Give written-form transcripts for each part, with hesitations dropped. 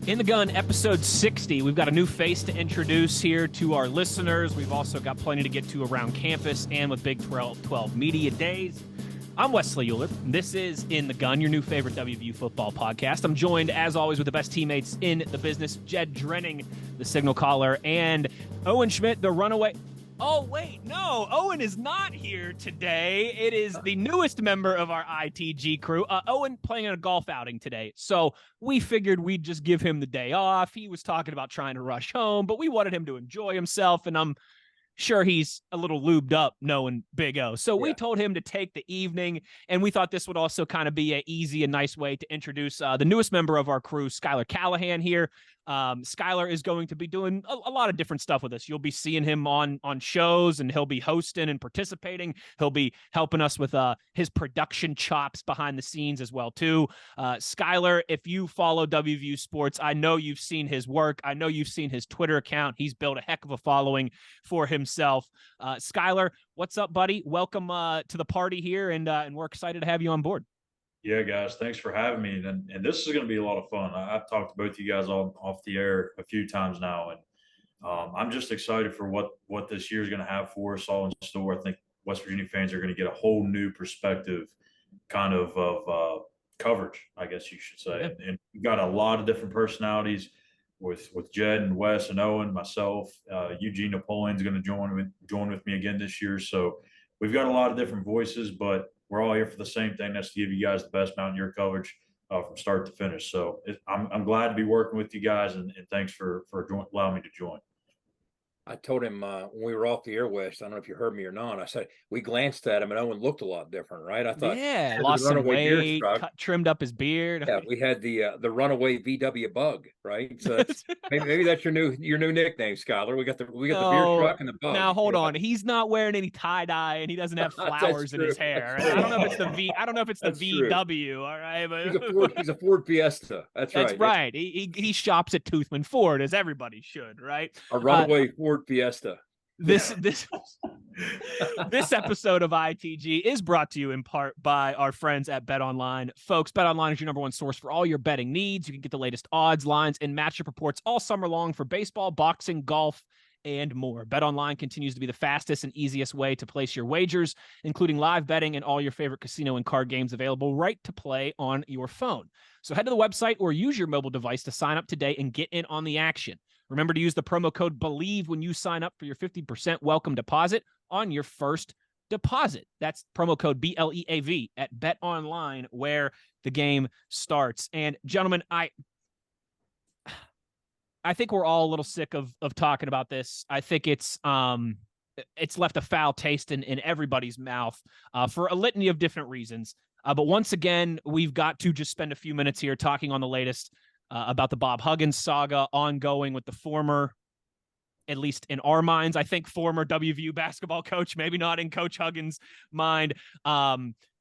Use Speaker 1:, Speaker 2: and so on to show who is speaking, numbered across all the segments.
Speaker 1: In the Gun, episode 60. We've got a new face to introduce here to our listeners. We've also got plenty to get to around campus and with Big 12 Media Days. I'm Wesley Uhler. This is In the Gun, your new favorite WVU football podcast. I'm joined, as always, with the best teammates in the business, Jed Drenning, the signal caller, and Owen Schmitt, the runaway. Oh, wait, no, Owen is not here today. It is the newest member of our ITG crew. Owen playing in a golf outing today. So we figured we'd just give him the day off. He was talking about trying to rush home, but we wanted him to enjoy himself, and I'm sure he's a little lubed up knowing Big O. So we told him to take the evening, and we thought this would also kind of be an easy and nice way to introduce the newest member of our crew, Schuyler Callihan here. Schuyler is going to be doing a lot of different stuff with us. You'll be seeing him on shows, and he'll be hosting and participating. He'll be helping us with his production chops behind the scenes as well, too. Schuyler, if you follow WVU Sports, I know you've seen his work. I know you've seen his Twitter account. He's built a heck of a following for himself. Schuyler, what's up, buddy? Welcome to the party here, and we're excited to have you on board.
Speaker 2: Yeah, guys, thanks for having me. And this is going to be a lot of fun. I've talked to both of you guys off the air a few times now, and I'm just excited for what this year is going to have for us all in store. I think West Virginia fans are going to get a whole new perspective, kind of coverage, I guess you should say.
Speaker 1: Yeah.
Speaker 2: And we've got a lot of different personalities with Jed and Wes and Owen, myself. Eugene Napoleon's going to join with me again this year. So we've got a lot of different voices, but we're all here for the same thing. That's to give you guys the best Mountaineer coverage from start to finish. So I'm glad to be working with you guys, and thanks for allowing me to join.
Speaker 3: I told him when we were off the air, West, I don't know if you heard me or not. I said, we glanced at him and Owen looked a lot different, right? I thought,
Speaker 1: yeah, lost some weight, trimmed up his beard.
Speaker 3: Yeah, we had the Runaway VW bug, right? So maybe that's your new nickname, Schuyler. We got the beer truck and the bug.
Speaker 1: Now hold on, he's not wearing any tie dye and he doesn't have flowers in his hair. I don't know if it's the V. I don't know if it's the VW. All right, but
Speaker 3: he's a Ford Fiesta. That's
Speaker 1: right. He shops at Toothman Ford, as everybody should, right?
Speaker 3: A Runaway Ford Fiesta.
Speaker 1: This episode of ITG is brought to you in part by our friends at BetOnline. Folks, BetOnline is your number one source for all your betting needs. You can get the latest odds, lines, and matchup reports all summer long for baseball, boxing, golf, and more. BetOnline continues to be the fastest and easiest way to place your wagers, including live betting and all your favorite casino and card games available right to play on your phone. So head to the website or use your mobile device to sign up today and get in on the action. Remember to use the promo code Bleav when you sign up for your 50% welcome deposit on your first deposit. That's promo code BLEAV at BetOnline, where the game starts. And gentlemen, I think we're all a little sick of talking about this. I think it's left a foul taste in everybody's mouth for a litany of different reasons. But once again, we've got to just spend a few minutes here talking on the latest about the Bob Huggins saga ongoing with the former, at least in our minds, I think former WVU basketball coach, maybe not in Coach Huggins' mind.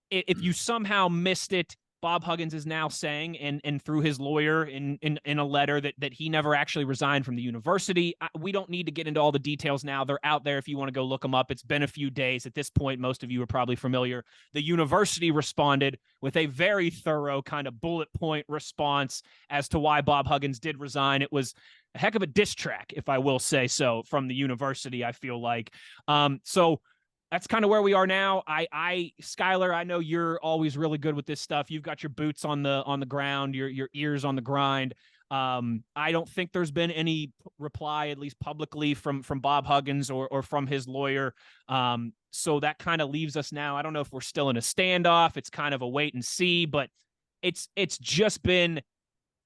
Speaker 1: If you somehow missed it, Bob Huggins is now saying, and through his lawyer in a letter, that he never actually resigned from the university. We don't need to get into all the details now. They're out there if you want to go look them up. It's been a few days. At this point, most of you are probably familiar. The university responded with a very thorough kind of bullet point response as to why Bob Huggins did resign. It was a heck of a diss track, if I will say so, from the university, I feel like. So that's kind of where we are now. Schuyler, I know you're always really good with this stuff. You've got your boots on the ground, your ears on the grind. I don't think there's been any reply, at least publicly, from Bob Huggins or from his lawyer. So that kind of leaves us now. I don't know if we're still in a standoff. It's kind of a wait and see, but it's just been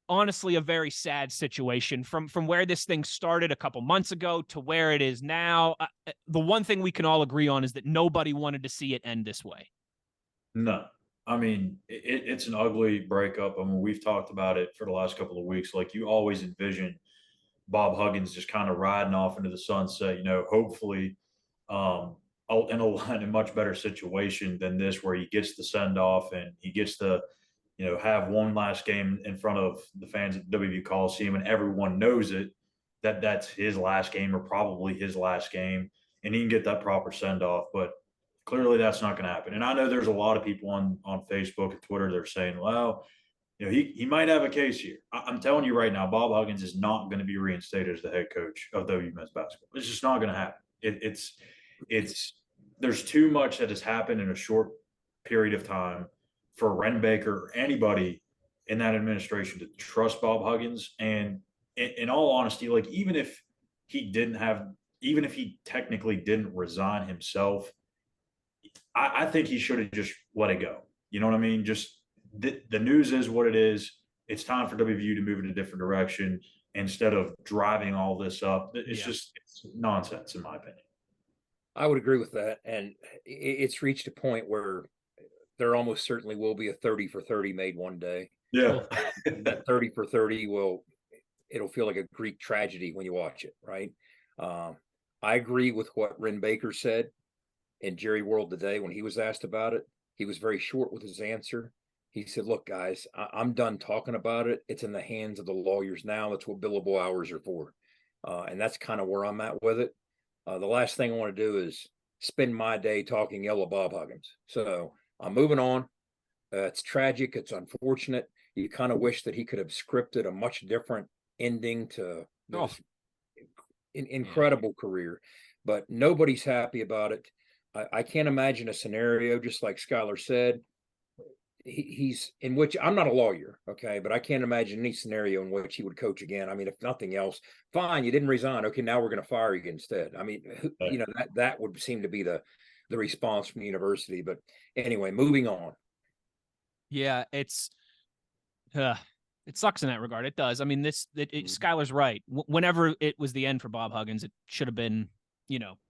Speaker 1: honestly a very sad situation from where this thing started a couple months ago to where it is now. The one thing we can all agree on is that nobody wanted to see it end this way.
Speaker 2: No, I mean, it's an ugly breakup. I mean, we've talked about it for the last couple of weeks. Like, you always envision Bob Huggins just kind of riding off into the sunset, hopefully in a much better situation than this, where he gets the send off and he gets to have one last game in front of the fans at WVU Coliseum, and everyone knows it, that's his last game, or probably his last game, and he can get that proper send off. But clearly that's not going to happen. And I know there's a lot of people on Facebook and Twitter that are saying, well, he might have a case here. I'm telling you right now, Bob Huggins is not going to be reinstated as the head coach of WU men's basketball. It's just not going to happen. It's there's too much that has happened in a short period of time for Ren Baker or anybody in that administration to trust Bob Huggins. And in all honesty, like even if he technically didn't resign himself, I think he should have just let it go. You know what I mean? Just the news is what it is. It's time for WVU to move in a different direction instead of driving all this up. It's nonsense, in my opinion.
Speaker 3: I would agree with that. And it's reached a point where there almost certainly will be a 30 for 30 made one day.
Speaker 2: Yeah.
Speaker 3: That 30 for 30 it'll feel like a Greek tragedy when you watch it, right? I agree with what Ren Baker said in Jerry World today when he was asked about it. He was very short with his answer. He said, look, guys, I'm done talking about it. It's in the hands of the lawyers now. That's what billable hours are for. And that's kind of where I'm at with it. The last thing I want to do is spend my day talking ill of Bob Huggins. So I'm moving on. It's tragic. It's unfortunate. You kind of wish that he could have scripted a much different ending to this incredible career, but nobody's happy about it. I can't imagine a scenario, just like Schuyler said, he's in which I'm not a lawyer, okay, but I can't imagine any scenario in which he would coach again. I mean, if nothing else, fine, you didn't resign. Okay, now we're going to fire you instead. I mean, that would seem to be the response from the university. But anyway, moving on.
Speaker 1: Yeah, it sucks in that regard. It does. I mean, Schuyler's right. Whenever it was the end for Bob Huggins, it should have been,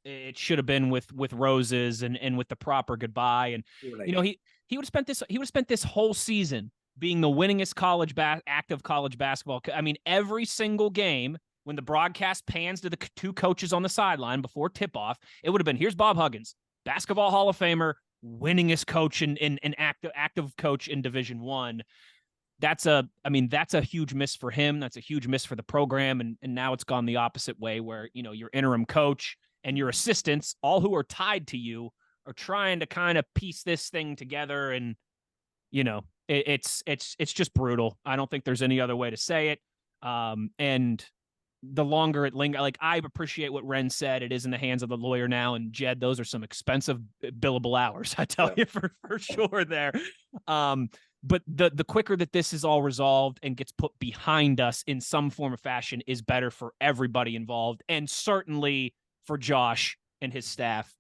Speaker 1: it should have been with roses and with the proper goodbye. And he would have spent this whole season being the winningest active college basketball. I mean, every single game when the broadcast pans to the two coaches on the sideline before tip-off, it would have been, here's Bob Huggins, basketball Hall of Famer, winningest coach in active coach in Division I. That's a huge miss for him. That's a huge miss for the program. And now it's gone the opposite way where, your interim coach and your assistants, all who are tied to you, are trying to kind of piece this thing together. And, it's just brutal. I don't think there's any other way to say it. And the longer it lingers, like, I appreciate what Ren said. It is in the hands of the lawyer now. And Jed, those are some expensive billable hours, I tell you for sure there. But the quicker that this is all resolved and gets put behind us in some form or fashion is better for everybody involved, and certainly for Josh and his staff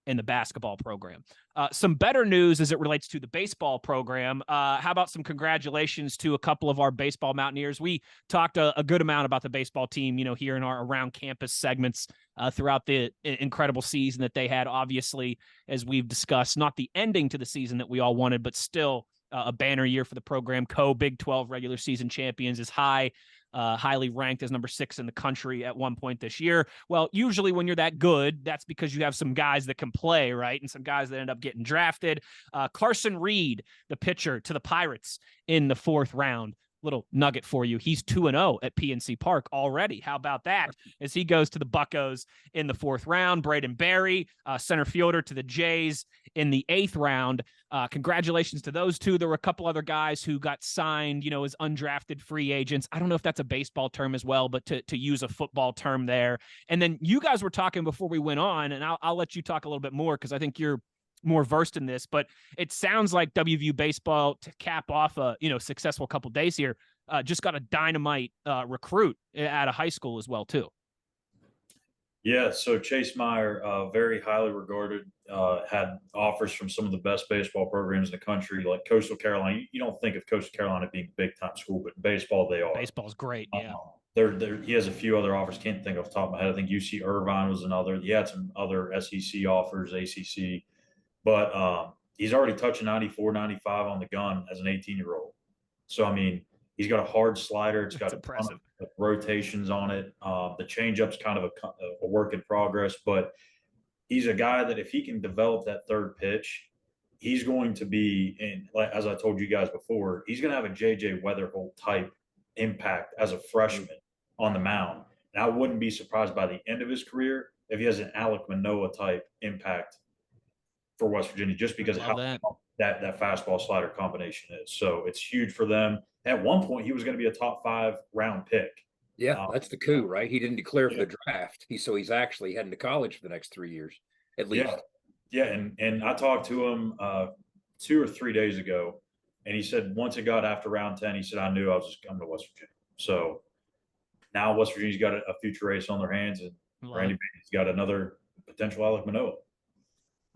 Speaker 1: in the basketball program. Some better news as it relates to the baseball program. How about some congratulations to a couple of our baseball Mountaineers? We talked a good amount about the baseball team, here in our around campus segments throughout the incredible season that they had. Obviously, as we've discussed, not the ending to the season that we all wanted, but still a banner year for the program. Big 12 regular season champions is highly ranked as number 6 in the country at one point this year. Well, usually when you're that good, that's because you have some guys that can play, right? And some guys that end up getting drafted. Carson Reed, the pitcher to the Pirates in the 4th round. Little nugget for you. He's 2-0 at PNC Park already. How about that? As he goes to the Buccos in the 4th round. Braden Berry, center fielder to the Jays in the 8th round. Congratulations to those two. There were a couple other guys who got signed, as undrafted free agents. I don't know if that's a baseball term as well, but to use a football term there. And then you guys were talking before we went on, and I'll let you talk a little bit more because I think you're more versed in this, but it sounds like WVU baseball, to cap off a successful couple days here, just got a dynamite recruit out of high school as well too.
Speaker 2: Yeah, so Chase Meyer, very highly regarded, had offers from some of the best baseball programs in the country, like Coastal Carolina. You don't think of Coastal Carolina being a big time school, but in baseball they are.
Speaker 1: Baseball's great, yeah.
Speaker 2: He has a few other offers. Can't think off the top of my head. I think UC Irvine was another. He had some other SEC offers, ACC. But he's already touching 94, 95 on the gun as an 18-year-old. So, I mean, he's got a hard slider. It's got a ton of rotations on it. The changeup's kind of a work in progress, but he's a guy that if he can develop that third pitch, he's going to be, as I told you guys before, he's going to have a J.J. Weatherholt type impact as a freshman on the mound. And I wouldn't be surprised by the end of his career if he has an Alec Manoah type impact for West Virginia, just because of how that fastball slider combination is. So it's huge for them. at one point he was going to be a top 5 round pick.
Speaker 3: Yeah, that's the coup, right? He didn't declare for
Speaker 2: Yeah.
Speaker 3: the draft. He's actually heading to college for the next 3 years, at least.
Speaker 2: Yeah. And I talked to him 2 or 3 days ago, and he said once it got after round 10, he said, I knew I was just coming to West Virginia. So now West Virginia's got a future race on their hands, and Randy Bailey's got another potential Alek Manoah.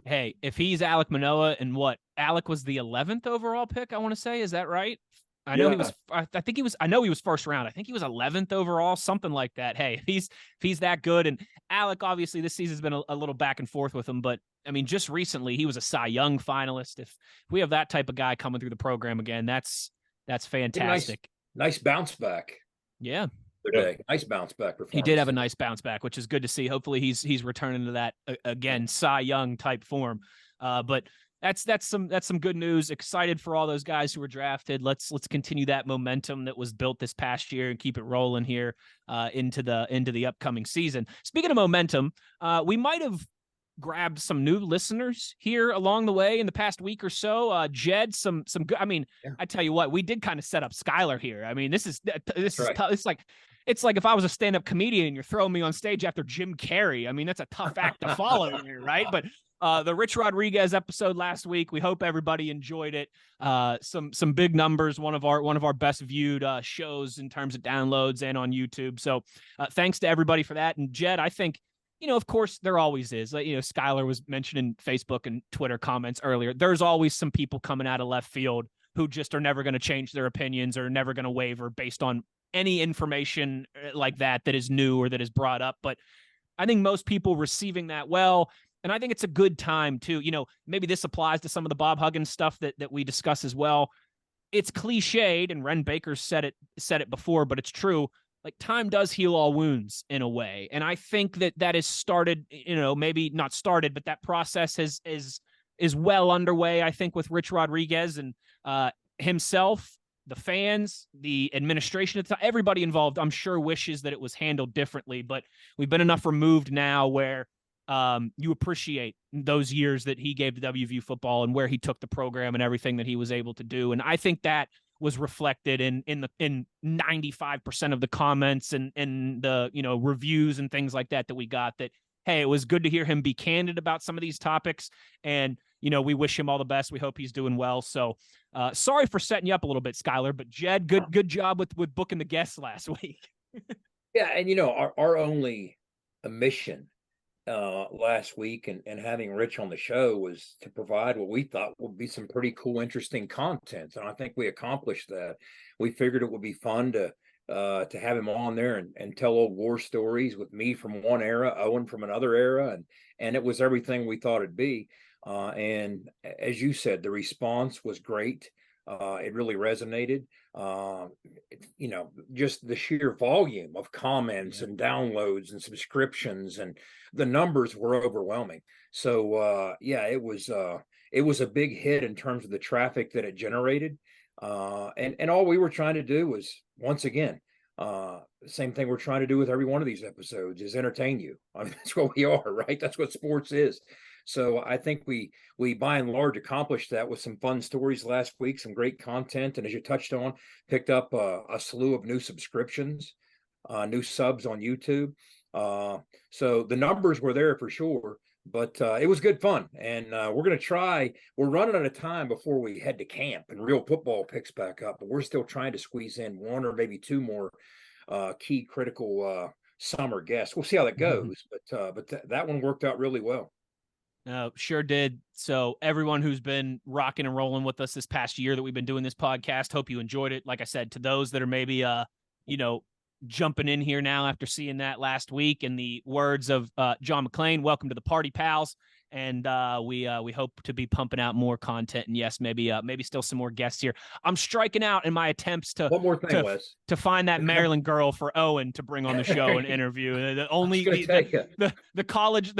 Speaker 1: Hey, if he's Alek Manoah, and Alek was the 11th overall pick, I want to say, is that right? I know he was. I think he was. I know he was first round. I think he was 11th overall, something like that. Hey, if he's that good, and Alek, obviously this season's been a little back and forth with him, but I mean, just recently he was a Cy Young finalist. If we have that type of guy coming through the program again, that's fantastic.
Speaker 3: Nice bounce back.
Speaker 1: Yeah.
Speaker 3: Day. Nice bounce back performance.
Speaker 1: He did have a nice bounce back, which is good to see. Hopefully he's returning to that again, Cy Young type form. But that's some good news. Excited for all those guys who were drafted. Let's continue that momentum that was built this past year and keep it rolling here into the upcoming season. Speaking of momentum, we might have grabbed some new listeners here along the way in the past week or so. Jed, some good. I mean, yeah. I tell you what, we did kind of set up Schuyler here. I mean, this is right. Tough. It's like if I was a stand-up comedian and you're throwing me on stage after Jim Carrey. I mean, that's a tough act to follow here, right? But the Rich Rodriguez episode last week, we hope everybody enjoyed it. Some big numbers, one of our best viewed shows in terms of downloads and on YouTube. So thanks to everybody for that. And Jed, I think, of course there always is. Schuyler was mentioned in Facebook and Twitter comments earlier. There's always some people coming out of left field who just are never going to change their opinions or never going to waver based on any information like that is new or that is brought up. But I think most people receiving that well. And I think it's a good time too. Maybe this applies to some of the Bob Huggins stuff that we discuss as well. It's cliched, and Ren Baker said it before, but it's true. Like, time does heal all wounds in a way. And I think that has started, maybe not started, but that process is well underway, I think, with Rich Rodriguez and himself, the fans, the administration, everybody involved, I'm sure, wishes that it was handled differently, but we've been enough removed now where you appreciate those years that he gave to WVU football and where he took the program and everything that he was able to do. And I think that was reflected in 95% of the comments and the reviews and things like that we got. That, hey, it was good to hear him be candid about some of these topics, and we wish him all the best. We hope he's doing well. So sorry for setting you up a little bit, Schuyler, but Jed, good job with booking the guests last week.
Speaker 3: Yeah, and our only mission last week and having Rich on the show was to provide what we thought would be some pretty cool, interesting content. And I think we accomplished that. We figured it would be fun to have him on there and tell old war stories with me from one era, Owen from another era. And it was everything we thought it'd be. And as you said, the response was great. It really resonated. Just the sheer volume of comments and downloads and subscriptions, and the numbers were overwhelming. So it was a big hit in terms of the traffic that it generated. And all we were trying to do was, once again, same thing we're trying to do with every one of these episodes, is entertain you. I mean, that's what we are, right? That's what sports is. So I think we by and large accomplished that with some fun stories last week, some great content, and as you touched on, picked up a slew of new subscriptions, new subs on YouTube. So the numbers were there for sure, but it was good fun, and we're running out of time before we head to camp and real football picks back up, but we're still trying to squeeze in one or maybe two more key critical summer guests. We'll see how that goes, but that one worked out really well.
Speaker 1: Sure did. So everyone who's been rocking and rolling with us this past year that we've been doing this podcast, hope you enjoyed it. Like I said, to those that are maybe, jumping in here now after seeing that last week, in the words of John McClain, welcome to the party, pals. And we hope to be pumping out more content, and yes, maybe still some more guests here. I'm striking out in my attempts to
Speaker 3: one more thing, Wes,
Speaker 1: to find that Maryland girl for Owen to bring on the show and interview. The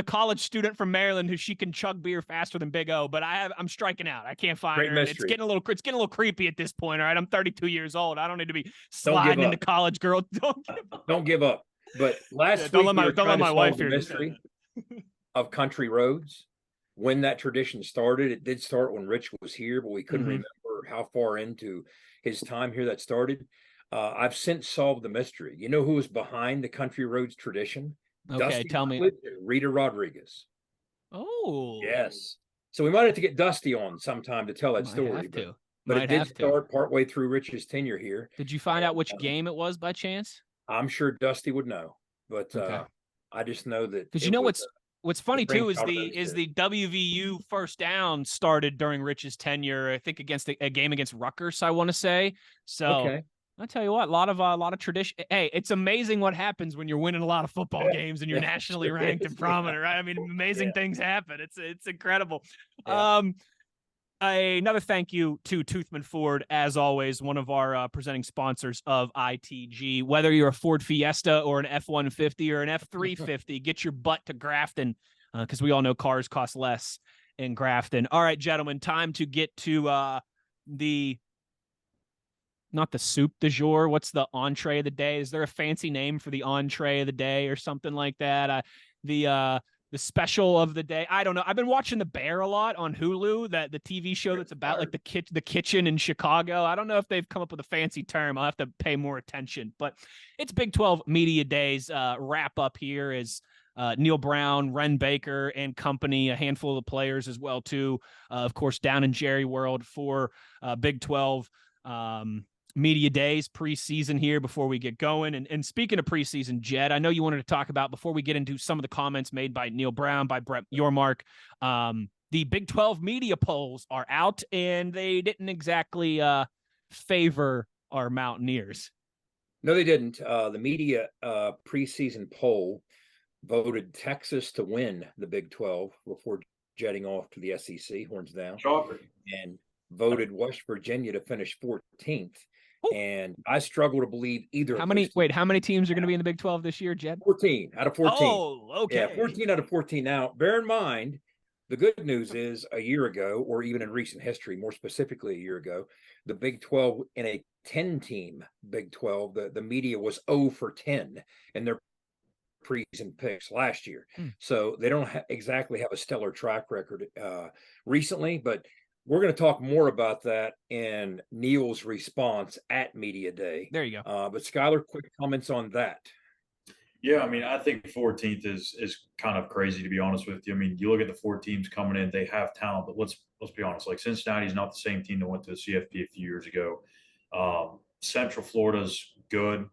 Speaker 1: college student from Maryland who she can chug beer faster than Big O, but I'm striking out. I can't find her. It's getting a little creepy at this point. All right, I'm 32 years old. I don't need to be sliding into college girl.
Speaker 3: Don't give up. But last week,
Speaker 1: don't let my wife hear
Speaker 3: mystery of country roads. When that tradition started, it did start when Rich was here, but we couldn't remember how far into his time here that started. I've since solved the mystery. You know who was behind the Country Roads tradition?
Speaker 1: Okay,
Speaker 3: Dusty
Speaker 1: tell me.
Speaker 3: Rutledge and Rita Rodriguez.
Speaker 1: Oh,
Speaker 3: Yes. So we might have to get Dusty on sometime to tell that
Speaker 1: might
Speaker 3: story.
Speaker 1: have to.
Speaker 3: But
Speaker 1: Might
Speaker 3: it did
Speaker 1: have to.
Speaker 3: start partway through Rich's tenure here.
Speaker 1: Did you find out which game it was by chance?
Speaker 3: I'm sure Dusty would know, but
Speaker 1: Okay.
Speaker 3: I just know that
Speaker 1: Because you know what's funny too is
Speaker 3: brainchild
Speaker 1: the WVU first down started during Rich's tenure. I think against a game against Rutgers, I want to say. So
Speaker 3: okay.
Speaker 1: I'll tell you what, a lot of tradition. Hey, it's amazing what happens when you're winning a lot of football games and you're
Speaker 3: Yeah,
Speaker 1: nationally
Speaker 3: sure
Speaker 1: ranked
Speaker 3: is.
Speaker 1: and prominent, right? I mean, amazing
Speaker 3: Yeah.
Speaker 1: things happen. It's incredible.
Speaker 3: Yeah.
Speaker 1: Another thank you to Toothman Ford, as always, one of our presenting sponsors of ITG. Whether you're a Ford Fiesta or an F-150 or an F-350, get your butt to Grafton, because we all know cars cost less in Grafton. All right, gentlemen, time to get to not the soup du jour. What's the entree of the day? Is there a fancy name for the entree of the day or something like that? The special of the day. I don't know. I've been watching The Bear a lot on Hulu, the TV show that's about like the kitchen in Chicago. I don't know if they've come up with a fancy term. I'll have to pay more attention. But it's Big 12 Media Days wrap up here as Neil Brown, Ren Baker, and company, a handful of players as well too. Of course, down in Jerry World for Big 12 Media Days preseason here before we get going. And speaking of preseason, Jed, I know you wanted to talk about before we get into some of the comments made by Neil Brown, by Brett Yormark. The Big 12 media polls are out, and they didn't exactly favor our Mountaineers.
Speaker 3: No, they didn't. The media preseason poll voted Texas to win the Big 12 before jetting off to the SEC, horns down.
Speaker 2: Shocker.
Speaker 3: And voted West Virginia to finish 14th.
Speaker 1: Ooh.
Speaker 3: And I struggle to believe either
Speaker 1: How
Speaker 3: of
Speaker 1: many?
Speaker 3: those
Speaker 1: Wait, how many teams are going to be in the Big 12 this year, Jed?
Speaker 3: 14 out of 14.
Speaker 1: Oh, okay.
Speaker 3: Yeah, 14 out of 14. Now, bear in mind, the good news is a year ago, or even in recent history, more specifically a year ago, the Big 12 in a 10-team Big 12, the media was 0 for 10 in their preseason picks last year. So they don't exactly have a stellar track record recently, but we're going to talk more about that in Neil's response at Media Day.
Speaker 1: There you go.
Speaker 3: But Schuyler, quick comments on that.
Speaker 2: Yeah, I mean, I think 14th is kind of crazy, to be honest with you. I mean, you look at the 4 teams coming in; they have talent, but let's be honest. Like Cincinnati's not the same team that went to the CFP a few years ago. Central Florida's good.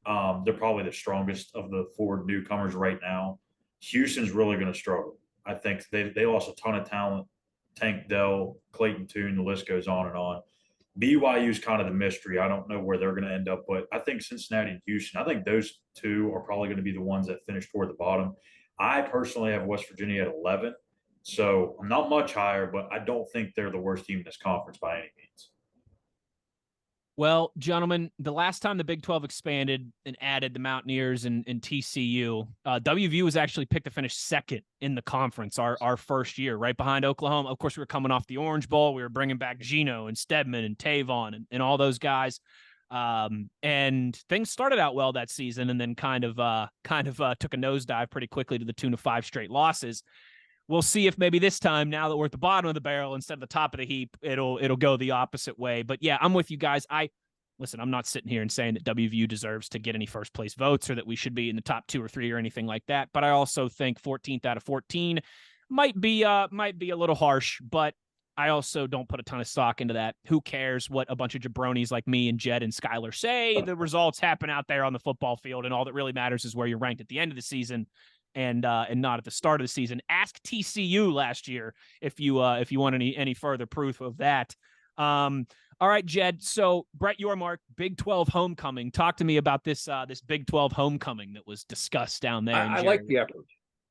Speaker 2: They're probably the strongest of the 4 newcomers right now. Houston's really going to struggle. I think they lost a ton of talent. Tank Dell, Clayton Tune, the list goes on and on. BYU is kind of the mystery. I don't know where they're going to end up, but I think Cincinnati and Houston, I think those 2 are probably going to be the ones that finish toward the bottom. I personally have West Virginia at 11, so I'm not much higher, but I don't think they're the worst team in this conference by any means.
Speaker 1: Well, gentlemen, the last time the Big 12 expanded and added the Mountaineers and TCU, WVU was actually picked to finish second in the conference our first year, right behind Oklahoma. Of course, we were coming off the Orange Bowl. We were bringing back Geno and Stedman and Tavon and all those guys. And things started out well that season and then kind of took a nosedive pretty quickly to the tune of 5 straight losses. We'll see if maybe this time, now that we're at the bottom of the barrel instead of the top of the heap, it'll go the opposite way. But yeah, I'm with you guys. Listen, I'm not sitting here and saying that WVU deserves to get any first place votes or that we should be in the top 2 or 3 or anything like that. But I also think 14th out of 14 might be a little harsh, but I also don't put a ton of stock into that. Who cares what a bunch of jabronis like me and Jed and Schuyler say? The results happen out there on the football field, and all that really matters is where you're ranked at the end of the season. And not at the start of the season. Ask TCU last year if you want any further proof of that. All right, Jed. So Brett Yormark, Big 12 homecoming. Talk to me about this Big 12 homecoming that was discussed down there.
Speaker 3: I like the effort.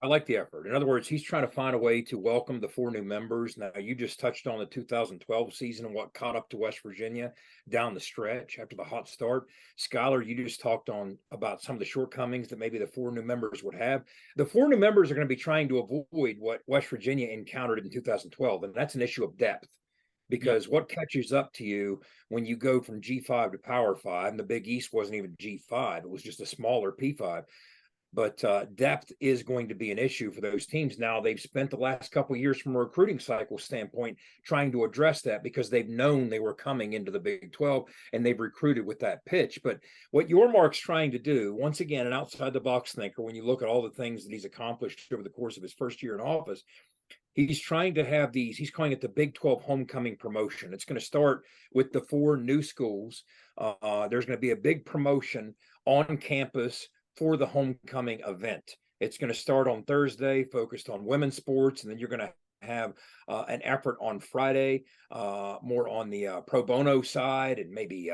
Speaker 3: I like the effort. In other words, he's trying to find a way to welcome the 4 new members. Now, you just touched on the 2012 season and what caught up to West Virginia down the stretch after the hot start. Schuyler, you just talked about some of the shortcomings that maybe the 4 new members would have. The 4 new members are going to be trying to avoid what West Virginia encountered in 2012, and that's an issue of depth. Because what catches up to you when you go from G5 to Power 5, and the Big East wasn't even G5, it was just a smaller P5. but depth is going to be an issue for those teams. Now, they've spent the last couple of years from a recruiting cycle standpoint trying to address that because they've known they were coming into the Big 12 and they've recruited with that pitch. But what Yormark's trying to do, once again, an outside the box thinker, when you look at all the things that he's accomplished over the course of his first year in office, he's trying to have these, he's calling it the Big 12 homecoming promotion. It's going to start with the 4 new schools. There's going to be a big promotion on campus for the homecoming event. It's going to start on Thursday, focused on women's sports, and then you're going to have an effort on Friday, more on the pro bono side and maybe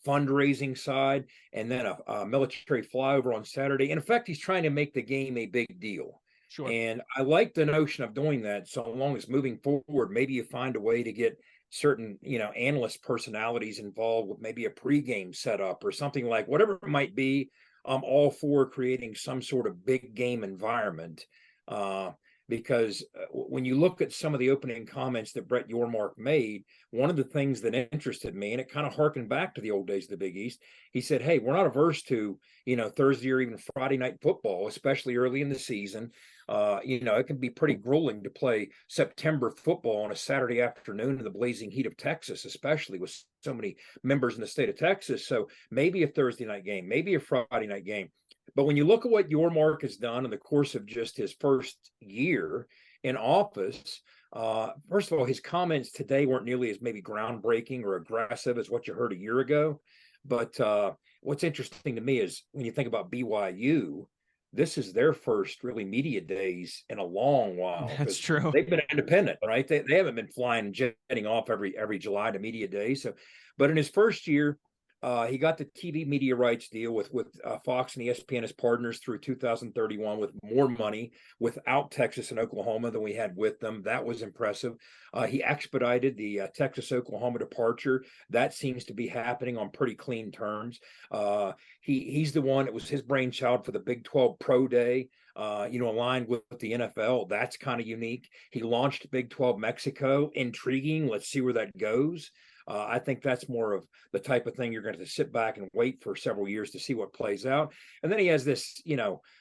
Speaker 3: fundraising side, and then a military flyover on Saturday. In effect, he's trying to make the game a big deal.
Speaker 1: Sure.
Speaker 3: And I like the notion of doing that. So long as moving forward, maybe you find a way to get certain, analyst personalities involved with maybe a pregame setup or something, like whatever it might be. I'm all for creating some sort of big game environment, because when you look at some of the opening comments that Brett Yormark made, one of the things that interested me, and it kind of harkened back to the old days of the Big East, he said, hey, we're not averse to, Thursday or even Friday night football, especially early in the season. It can be pretty grueling to play September football on a Saturday afternoon in the blazing heat of Texas, especially with so many members in the state of Texas. So maybe a Thursday night game, maybe a Friday night game. But when you look at what Yormark has done in the course of just his first year in office, first of all, his comments today weren't nearly as maybe groundbreaking or aggressive as what you heard a year ago. But what's interesting to me is when you think about BYU, this is their first really media days in a long while.
Speaker 1: That's true.
Speaker 3: They've been independent, right? They haven't been flying and jetting off every July to media day. So, but in his first year, he got the TV media rights deal with Fox and ESPN as partners through 2031 with more money without Texas and Oklahoma than we had with them. That was impressive. He expedited the Texas-Oklahoma departure. That seems to be happening on pretty clean terms. He's the one, it was his brainchild for the Big 12 Pro Day, aligned with the NFL. That's kind of unique. He launched Big 12 Mexico. Intriguing. Let's see where that goes. I think that's more of the type of thing you're going to sit back and wait for several years to see what plays out. And then he has this,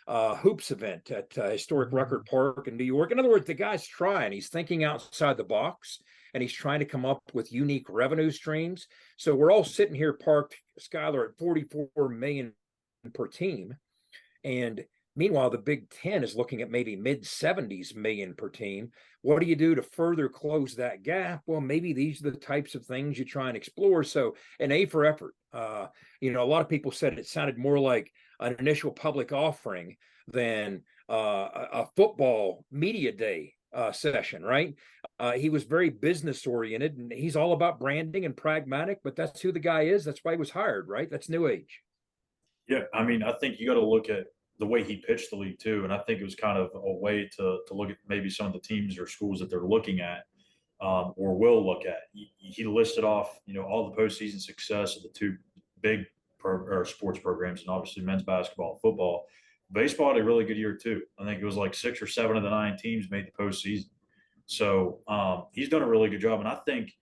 Speaker 3: hoops event at Historic Record Park in New York. In other words, the guy's trying. He's thinking outside the box, and he's trying to come up with unique revenue streams. So we're all sitting here parked, Schuyler, at $44 million per team. And meanwhile, the Big Ten is looking at maybe mid-70s million per team. What do you do to further close that gap? Well, maybe these are the types of things you try and explore. So an A for effort. A lot of people said it sounded more like an initial public offering than a football media day session, right? He was very business oriented, and he's all about branding and pragmatic, but that's who the guy is. That's why he was hired, right? That's new age.
Speaker 2: Yeah, I mean, I think you got to look at the way he pitched the league too, and I think it was kind of a way to look at maybe some of the teams or schools that they're looking at, or will look at. He listed off, all the postseason success of the 2 big sports programs, and obviously men's basketball and football. Baseball had a really good year too. I think it was like 6 or 7 of the 9 teams made the postseason. So he's done a really good job, and I think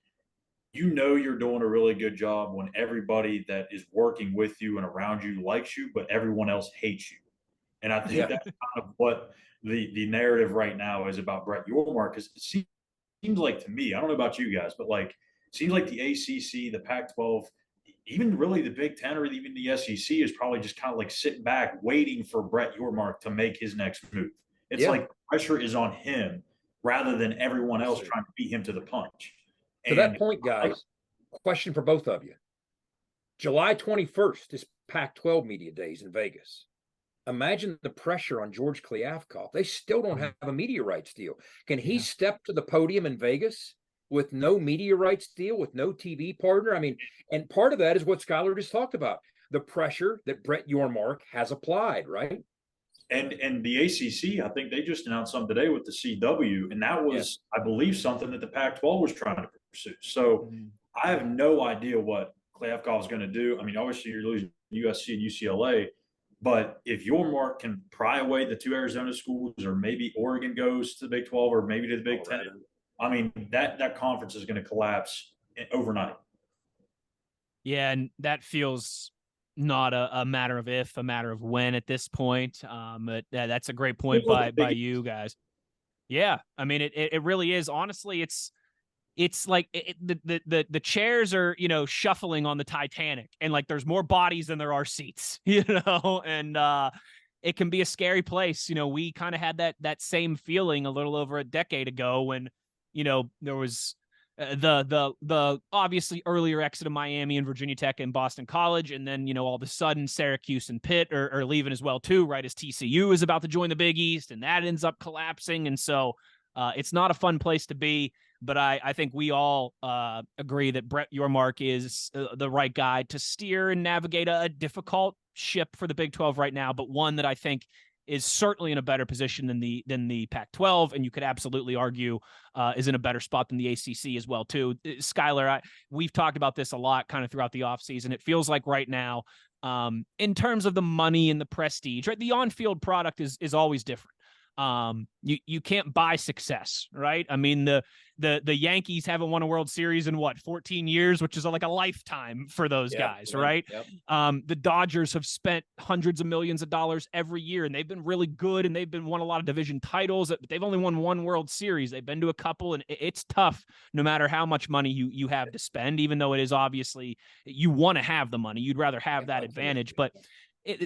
Speaker 2: you're doing a really good job when everybody that is working with you and around you likes you, but everyone else hates you. And I think that's kind of what the narrative right now is about Brett Yormark, because it seems like to me, I don't know about you guys, but it seems like the ACC, the Pac-12, even really the Big Ten or even the SEC is probably just kind of like sitting back waiting for Brett Yormark to make his next move. It's like pressure is on him rather than everyone else trying to beat him to the punch.
Speaker 3: To that point, guys, question for both of you. July 21st is Pac-12 media days in Vegas. Imagine the pressure on George Kliavkoff. They still don't have a media rights deal. Can he step to the podium in Vegas with no media rights deal, with no TV partner? I mean, and part of that is what Schuyler just talked about, the pressure that Brett Yormark has applied, right?
Speaker 2: And the ACC, I think they just announced something today with the CW, and that was, I believe, something that the Pac-12 was trying to pursue. So I have no idea what Kliavkoff is going to do. I mean, obviously you're losing USC and UCLA, but if Yormark can pry away the 2 Arizona schools, or maybe Oregon goes to the Big 12 or maybe to the Big 10, I mean, that conference is going to collapse overnight.
Speaker 1: Yeah, and that feels not a matter of if, a matter of when at this point. But that's a great point by you guys. Yeah, I mean, it really is. Honestly, it's like the chairs are, you know, shuffling on the Titanic, and like there's more bodies than there are seats, you know, and it can be a scary place. You know, we kind of had that same feeling a little over a decade ago when, you know, there was the obviously earlier exit of Miami and Virginia Tech and Boston College, and then, you know, all of a sudden Syracuse and Pitt are leaving as well too, right as TCU is about to join the Big East, and that ends up collapsing, and so it's not a fun place to be. But I think we all agree that Brett Yormark is the right guy to steer and navigate a difficult ship for the Big 12 right now, but one that I think is certainly in a better position than the Pac-12, and you could absolutely argue is in a better spot than the ACC as well too. Schuyler, we've talked about this a lot kind of throughout the offseason. It feels like right now, in terms of the money and the prestige, right, the on-field product is always different. You can't buy success, right? I mean, the Yankees haven't won a World Series in 14 years, which is like a lifetime for those guys, right? Yep. The Dodgers have spent hundreds of millions of dollars every year, and they've been really good, and they've won a lot of division titles, but they've only won one World Series. They've been to a couple, and it's tough no matter how much money you have to spend, even though it is obviously you want to have the money. You'd rather have that advantage, but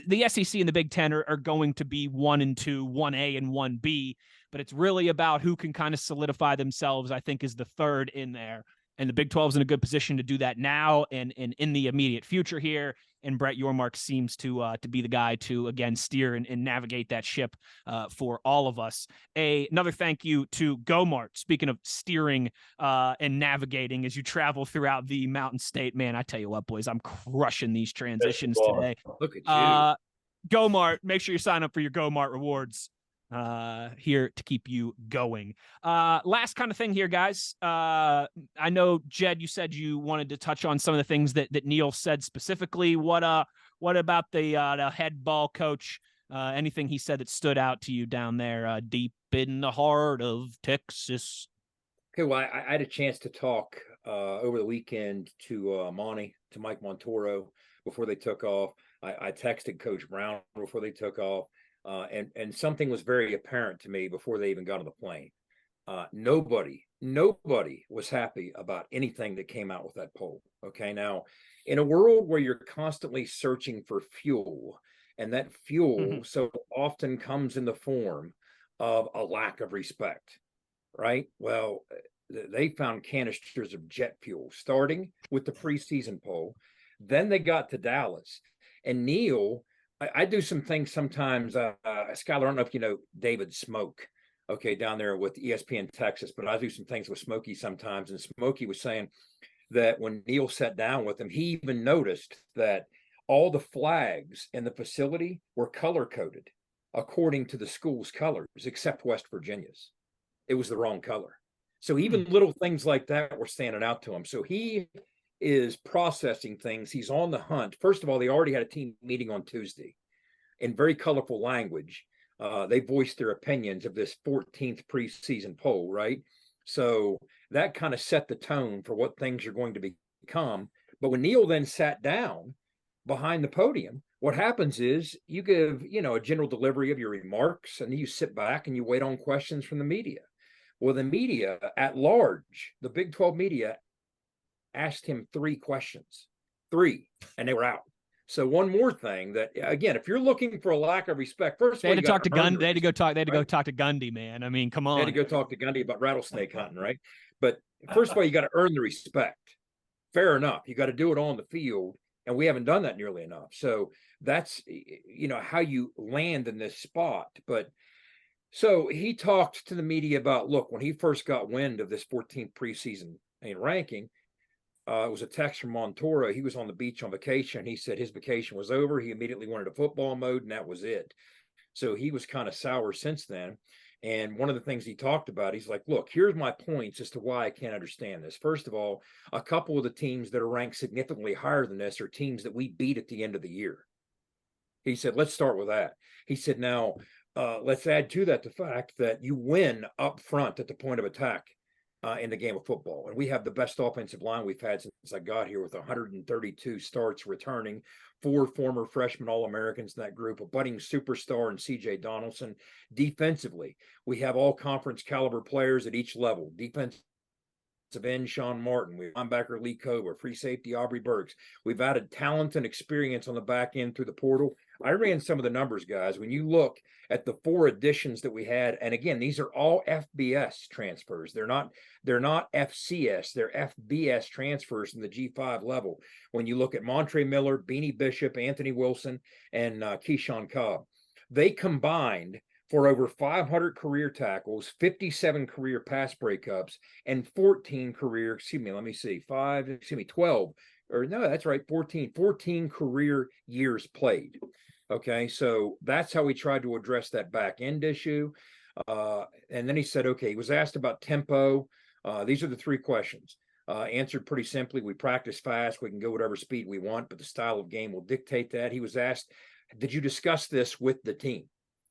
Speaker 1: the SEC and the Big Ten are going to be 1 and 2, 1A and 1B, but it's really about who can kind of solidify themselves, I think, is the third in there. And the Big 12 is in a good position to do that now and in the immediate future here. And Brett Yormark seems to be the guy to, again, steer and navigate that ship for all of us. Another thank you to GoMart. Speaking of steering and navigating as you travel throughout the Mountain State, man, I tell you what, boys, I'm crushing these transitions today.
Speaker 3: Look at you.
Speaker 1: GoMart, make sure you sign up for your GoMart rewards here to keep you going. Last kind of thing here, guys. I know, Jed, you said you wanted to touch on some of the things that Neil said specifically. What about the head ball coach? Anything he said that stood out to you down there deep in the heart of Texas?
Speaker 3: Okay, well, I had a chance to talk over the weekend to Mike Montoro before they took off. I texted Coach Brown before they took off. And something was very apparent to me before they even got on the plane. Nobody was happy about anything that came out with that poll. Okay, now in a world where you're constantly searching for fuel, and that fuel so often comes in the form of a lack of respect, right? Well, they found canisters of jet fuel, starting with the preseason poll. Then they got to Dallas, and Neil. I do some things sometimes. Schuyler, I don't know if you know David Smoke, okay, down there with ESPN Texas, but I do some things with Smokey sometimes. And Smokey was saying that when Neil sat down with him, he even noticed that all the flags in the facility were color coded according to the school's colors, except West Virginia's. It was the wrong color. So even little things like that were standing out to him. So he is processing things. He's on the hunt. First of all, they already had a team meeting on Tuesday in very colorful language. They voiced their opinions of this 14th preseason poll, right? So that kind of set the tone for what things are going to become. But when Neil then sat down behind the podium, what happens is you give, a general delivery of your remarks, and then you sit back and you wait on questions from the media. Well, the media at large, the Big 12 media, asked him 3 questions, and they were out. So one more thing that, again, if you're looking for a lack of respect, first
Speaker 1: they had to talk to Gundy. They had to go talk. They had to go talk to Gundy, man. I mean, come on.
Speaker 3: They had to go talk to Gundy about rattlesnake hunting, right? But first of all, you got to earn the respect. Fair enough. You got to do it on the field, and we haven't done that nearly enough. So that's how you land in this spot. But so he talked to the media about, look, when he first got wind of this 14th preseason ranking. It was a text from Montoro. He was on the beach on vacation. He said his vacation was over. He immediately went into football mode, and that was it. So he was kind of sour since then. And one of the things he talked about, he's like, look, here's my points as to why I can't understand this. First of all, a couple of the teams that are ranked significantly higher than this are teams that we beat at the end of the year. He said, let's start with that. He said, now, let's add to that the fact that you win up front at the point of attack. in the game of football. And we have the best offensive line we've had since I got here, with 132 starts returning, 4 former freshman All-Americans in that group, a budding superstar in C.J. Donaldson. Defensively, we have all conference caliber players at each level. Defensive end Sean Martin, we have linebacker Lee Koba, free safety Aubrey Burks. We've added talent and experience on the back end through the portal. I ran some of the numbers, guys. When you look at the 4 additions that we had, and again, these are all FBS transfers. They're not FCS, they're FBS transfers from the G5 level. When you look at Montre Miller, Beanie Bishop, Anthony Wilson, and Keyshawn Cobb, they combined for over 500 career tackles, 57 career pass breakups, and 14 career, 12, or no, that's right, 14 career years played. Okay, so that's how we tried to address that back end issue. And then he said, okay, he was asked about tempo. These are the 3 questions. Answered pretty simply: we practice fast, we can go whatever speed we want, but the style of game will dictate that. He was asked, did you discuss this with the team?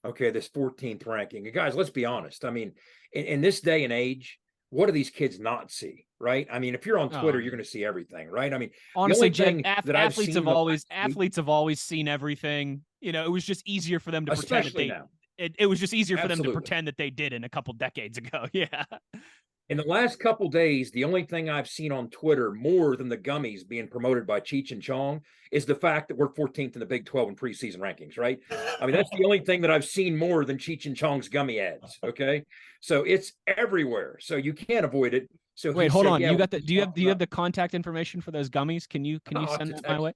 Speaker 3: Okay, this 14th ranking. And guys, let's be honest. I mean, in this day and age, what do these kids not see, right? I mean, if you're on Twitter, you're going to see everything, right? I mean,
Speaker 1: honestly,
Speaker 3: the only thing that
Speaker 1: athletes have always seen everything. You know, it was just easier for them to pretend that they. It was just easier for them to pretend that they didn't a couple decades ago. Yeah.
Speaker 3: In the last couple days, the only thing I've seen on Twitter more than the gummies being promoted by Cheech and Chong is the fact that we're 14th in the Big 12 in preseason rankings, right? I mean, that's the only thing that I've seen more than Cheech and Chong's gummy ads. Okay, so it's everywhere, so you can't avoid it. So
Speaker 1: wait, hold on. You got the? Do you have the contact information for those gummies? Can you send that my way?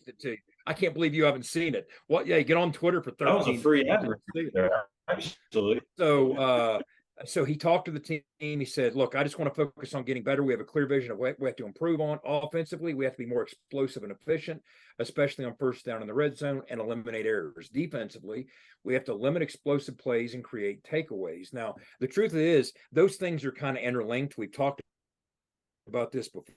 Speaker 3: I can't believe you haven't seen it. What? Yeah, get on Twitter for 13.
Speaker 2: That was a free ad there, actually.
Speaker 3: So he talked to the team. He said, look, I just want to focus on getting better. We have a clear vision of what we have to improve on. Offensively, we have to be more explosive and efficient, especially on first down in the red zone, and eliminate errors. Defensively, we have to limit explosive plays and create takeaways. Now, the truth is, those things are kind of interlinked. We've talked about this before.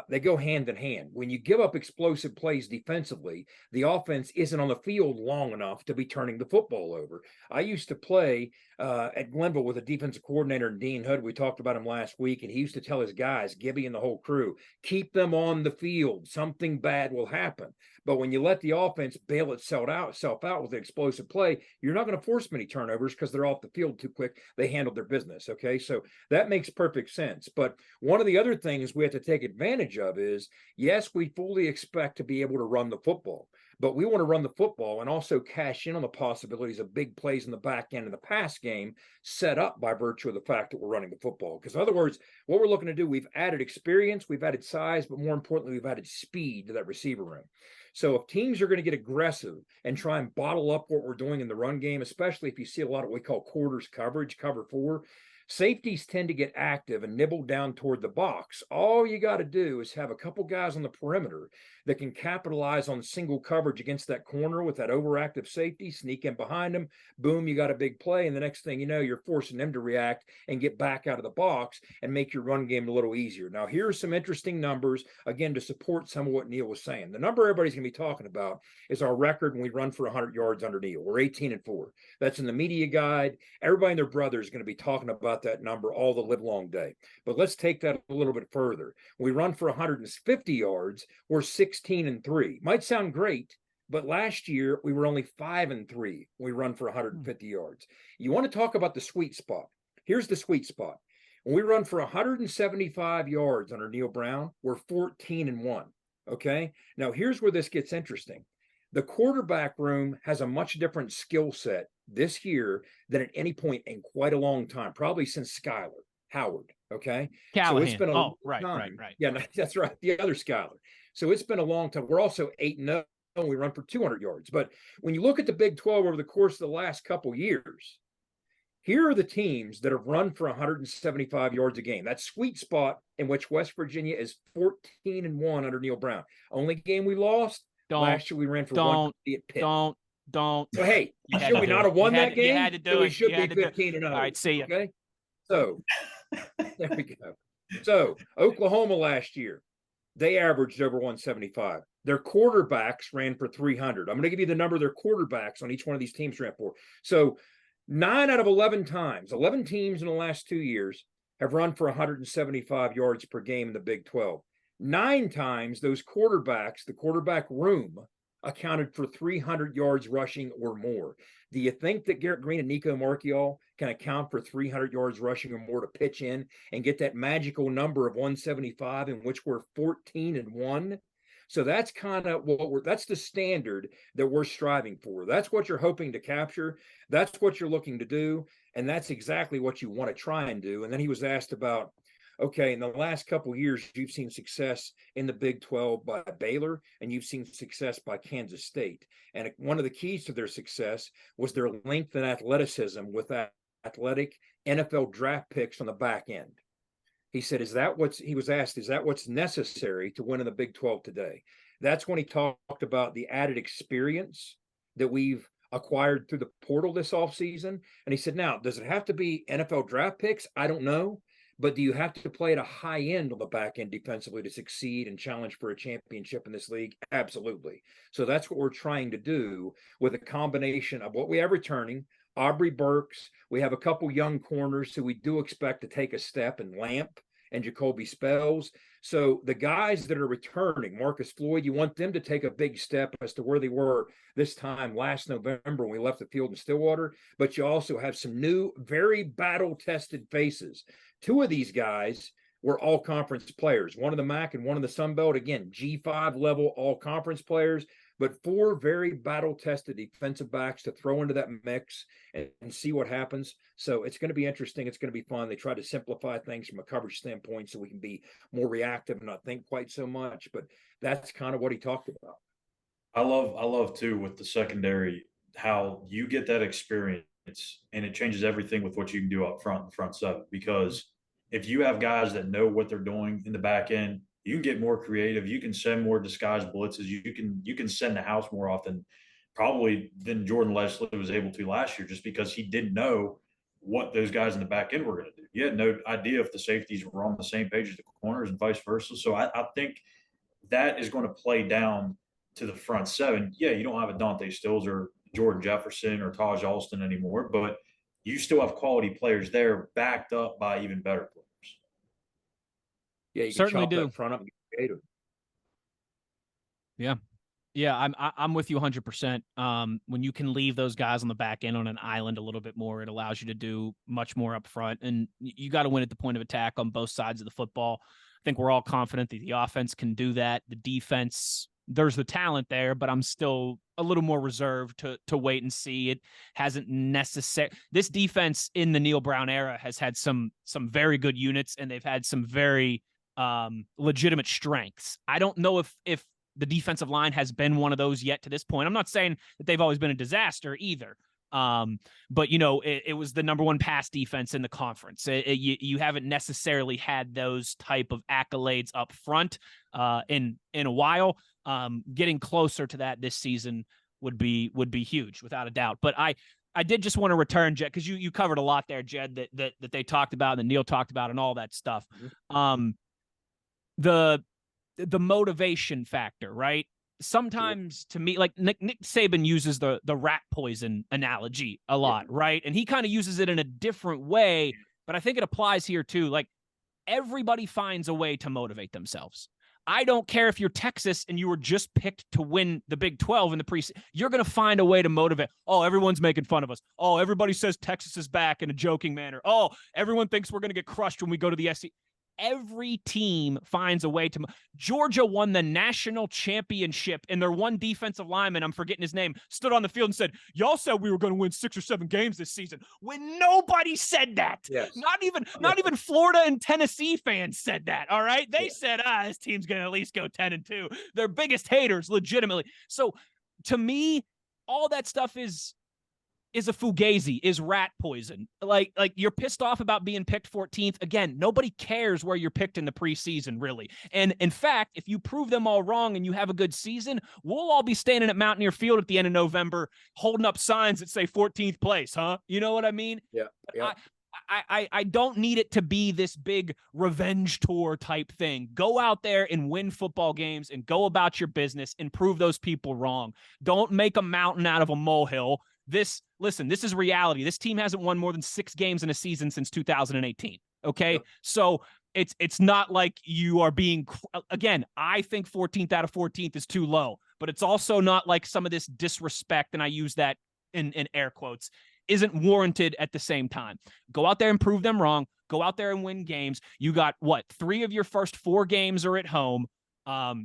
Speaker 3: They go hand in hand. When you give up explosive plays defensively, the offense isn't on the field long enough to be turning the football over. I used to play at Glenville with a defensive coordinator, Dean Hood. We talked about him last week, and he used to tell his guys, Gibby and the whole crew, keep them on the field. Something bad will happen. But when you let the offense bail itself out with an explosive play, you're not going to force many turnovers because they're off the field too quick. They handled their business. Okay, so that makes perfect sense. But one of the other things we have to take advantage of is, yes, we fully expect to be able to run the football, but we want to run the football and also cash in on the possibilities of big plays in the back end of the pass game set up by virtue of the fact that we're running the football. Because in other words, what we're looking to do, we've added experience, we've added size, but more importantly, we've added speed to that receiver room. So if teams are going to get aggressive and try and bottle up what we're doing in the run game, especially if you see a lot of what we call quarters coverage, cover 4, safeties tend to get active and nibble down toward the box. All you got to do is have a couple guys on the perimeter that can capitalize on single coverage against that corner with that overactive safety, sneak in behind them, boom, you got a big play. And the next thing you know, you're forcing them to react and get back out of the box and make your run game a little easier. Now, here's some interesting numbers, again, to support some of what Neil was saying. The number everybody's going to be talking about is our record when we run for 100 yards under Neil. We're 18-4. That's in the media guide. Everybody and their brother is going to be talking about that number all the live long day. But let's take that a little bit further. When we run for 150 yards, we're 16-3. Might sound great, but last year we were only 5-3 when we run for 150 yards. You want to talk about the sweet spot. Here's the sweet spot. When we run for 175 yards under Neil Brown, we're 14-1. Okay. Now here's where this gets interesting. The quarterback room has a much different skill set this year than at any point in quite a long time, probably since Schuyler Howard. Okay.
Speaker 1: Callihan.
Speaker 3: So it's been a long
Speaker 1: right.
Speaker 3: Yeah, that's right. The other Schuyler. So it's been a long time. We're also 8-0. We run for 200 yards. But when you look at the Big 12 over the course of the last couple years, here are the teams that have run for 175 yards a game. That sweet spot in which West Virginia is 14-1 under Neil Brown. Only game we lost. Last year we ran for 150 at Pitt.
Speaker 1: Don't.
Speaker 3: So hey, should we not have won that game?
Speaker 1: You had to do it.
Speaker 3: We should be 15-0.
Speaker 1: All right, see you.
Speaker 3: Okay. So there we go. So Oklahoma last year, they averaged over 175. Their quarterbacks ran for 300. I'm going to give you the number of their quarterbacks on each one of these teams ran for. So 9 out of 11 times, 11 teams in the last 2 years have run for 175 yards per game in the Big 12. 9 times those quarterbacks, the quarterback room, accounted for 300 yards rushing or more. Do you think that Garrett Green and Nico Marchiol can account for 300 yards rushing or more to pitch in and get that magical number of 175, in which we're 14-1? So that's kind of that's the standard that we're striving for. That's what you're hoping to capture. That's what you're looking to do. And that's exactly what you want to try and do. And then he was asked about, okay, in the last couple of years, you've seen success in the Big 12 by Baylor, and you've seen success by Kansas State. And one of the keys to their success was their length and athleticism with athletic NFL draft picks on the back end. He said, he was asked, is that what's necessary to win in the Big 12 today? That's when he talked about the added experience that we've acquired through the portal this offseason. And he said, now, does it have to be NFL draft picks? I don't know. But do you have to play at a high end on the back end defensively to succeed and challenge for a championship in this league? Absolutely. So that's what we're trying to do with a combination of what we have returning, Aubrey Burks. We have a couple young corners who we do expect to take a step, in Lamp and Jacoby Spells. So the guys that are returning, Marcus Floyd, you want them to take a big step as to where they were this time last November when we left the field in Stillwater. But you also have some new, very battle-tested faces. 2 of these guys were all-conference players, one in the MAC and one in the Sun Belt. Again, G5 level all-conference players, but 4 very battle-tested defensive backs to throw into that mix and see what happens. So it's going to be interesting. It's going to be fun. They try to simplify things from a coverage standpoint so we can be more reactive and not think quite so much. But that's kind of what he talked about.
Speaker 2: I love too with the secondary how you get that experience and it changes everything with what you can do up front, in the front seven. Because if you have guys that know what they're doing in the back end, you can get more creative. You can send more disguised blitzes. You can send the house more often, probably than Jordan Leslie was able to last year, just because he didn't know what those guys in the back end were going to do. You had no idea if the safeties were on the same page as the corners and vice versa. So I think that is going to play down to the front seven. Yeah, you don't have a Dante Stills or Jordan Jefferson or Taj Alston anymore, but you still have quality players there backed up by even better players.
Speaker 3: Yeah, you
Speaker 1: certainly do.
Speaker 3: That front up and get creative.
Speaker 1: Yeah, I'm with you 100%. When you can leave those guys on the back end on an island a little bit more, it allows you to do much more up front. And you got to win at the point of attack on both sides of the football. I think we're all confident that the offense can do that. The defense, there's the talent there, but I'm still a little more reserved to wait and see. It hasn't necessarily. This defense in the Neil Brown era has had some very good units, and they've had some very legitimate strengths. I don't know if the defensive line has been one of those yet to this point. I'm not saying that they've always been a disaster either. But it was the number 1 pass defense in the conference. You haven't necessarily had those type of accolades up front in a while. Getting closer to that this season would be huge, without a doubt. But I did just want to return, Jed, because you covered a lot there, Jed, that they talked about and that Neil talked about and all that stuff.
Speaker 3: Mm-hmm.
Speaker 1: The motivation factor, right? Sometimes to me, like Nick Saban uses the rat poison analogy a lot, right? And he kind of uses it in a different way, but I think it applies here too. Like, everybody finds a way to motivate themselves. I don't care if you're Texas and you were just picked to win the Big 12 in the preseason. You're going to find a way to motivate. Oh, everyone's making fun of us. Oh, everybody says Texas is back in a joking manner. Oh, everyone thinks we're going to get crushed when we go to the SEC. Every team finds a way to. Georgia won the national championship, and their one defensive lineman, I'm forgetting his name, stood on the field and said, "Y'all said we were going to win 6 or 7 games this season." When nobody said that.
Speaker 3: Yes.
Speaker 1: Not even Florida and Tennessee fans said that. All right, they said, this team's going to at least go 10-2. Their biggest haters, legitimately. So, to me, all that stuff is a fugazi, is rat poison. Like you're pissed off about being picked 14th. Again, nobody cares where you're picked in the preseason, really. And in fact, if you prove them all wrong and you have a good season, we'll all be standing at Mountaineer Field at the end of November holding up signs that say 14th place, huh? You know what I mean?
Speaker 3: Yeah. Yeah.
Speaker 1: I don't need it to be this big revenge tour type thing. Go out there and win football games and go about your business and prove those people wrong. Don't make a mountain out of a molehill. This is reality. This team hasn't won more than 6 games in a season since 2018. Okay.
Speaker 3: Yep.
Speaker 1: So it's not like you are being, again, I think 14th out of 14th is too low, but it's also not like some of this disrespect, and I use that in air quotes, isn't warranted at the same time. Go out there and prove them wrong. Go out there and win games. You got what? 3 of your first 4 games are at home.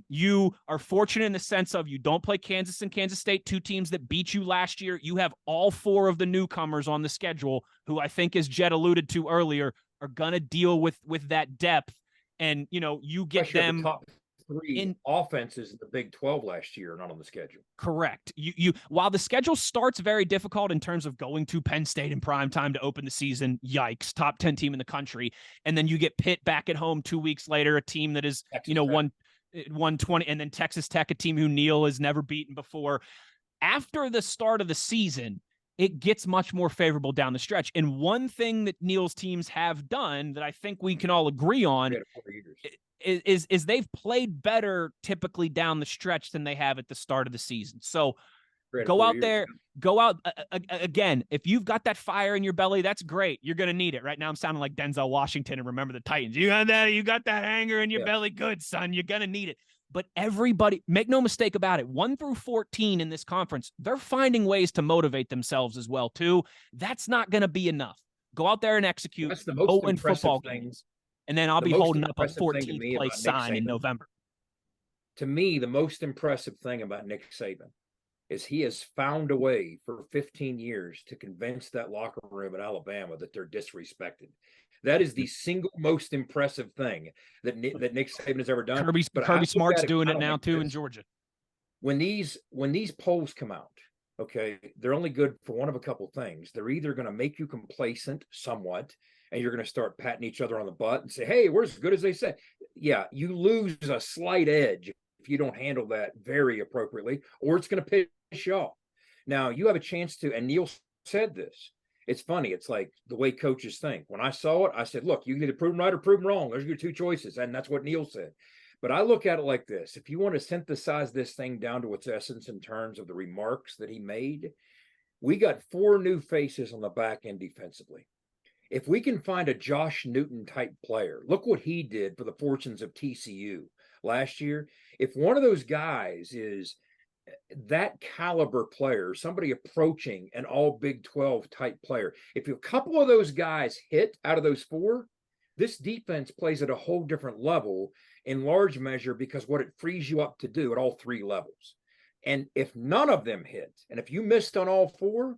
Speaker 1: You are fortunate in the sense of you don't play Kansas and Kansas State, 2 teams that beat you last year. You have all 4 of the newcomers on the schedule, who I think, as Jed alluded to earlier, are going to deal with that depth. And, you get them
Speaker 3: the top 3
Speaker 1: in
Speaker 3: offenses in the Big 12 last year, not on the schedule.
Speaker 1: Correct. You while the schedule starts very difficult in terms of going to Penn State in prime time to open the season, yikes, top 10 team in the country. And then you get Pitt back at home 2 weeks later, a team that is,
Speaker 3: Texas
Speaker 1: 120, and then Texas Tech, a team who Neal has never beaten before. After the start of the season, it gets much more favorable down the stretch. And one thing that Neal's teams have done that I think we can all agree on is they've played better typically down the stretch than they have at the start of the season. So go out there, again. If you've got that fire in your belly, that's great. You're going to need it. Right now I'm sounding like Denzel Washington and Remember the Titans. You got that anger in your belly. Good, son. You're going to need it. But everybody, make no mistake about it, 1 through 14 in this conference, they're finding ways to motivate themselves as well, too. That's not going to be enough. Go out there and execute.
Speaker 3: That's the most
Speaker 1: go win
Speaker 3: impressive
Speaker 1: football
Speaker 3: thing.
Speaker 1: games. And then I'll be holding up a 14th place sign in
Speaker 3: Saban,
Speaker 1: November.
Speaker 3: To me, the most impressive thing about Nick Saban is he has found a way for 15 years to convince that locker room in Alabama that they're disrespected. That is the single most impressive thing that Nick Saban has ever done.
Speaker 1: Kirby Smart's doing it now too in Georgia.
Speaker 3: When these polls come out, okay, they're only good for one of a couple things. They're either going to make you complacent somewhat, and you're going to start patting each other on the butt and say, hey, we're as good as they say. Yeah, you lose a slight edge if you don't handle that very appropriately, or it's going to piss you off. Now, you have a chance to, and Neal said this. It's funny. It's like the way coaches think. When I saw it, I said, look, you can either prove them right or prove them wrong. Those are your 2 choices. And that's what Neal said. But I look at it like this. If you want to synthesize this thing down to its essence in terms of the remarks that he made, we got 4 new faces on the back end defensively. If we can find a Josh Newton type player, look what he did for the fortunes of TCU last year. If one of those guys is that caliber player, somebody approaching an all Big 12 type player, if a couple of those guys hit out of those 4, this defense plays at a whole different level in large measure because what it frees you up to do at all 3 levels. And if none of them hit, and if you missed on all 4,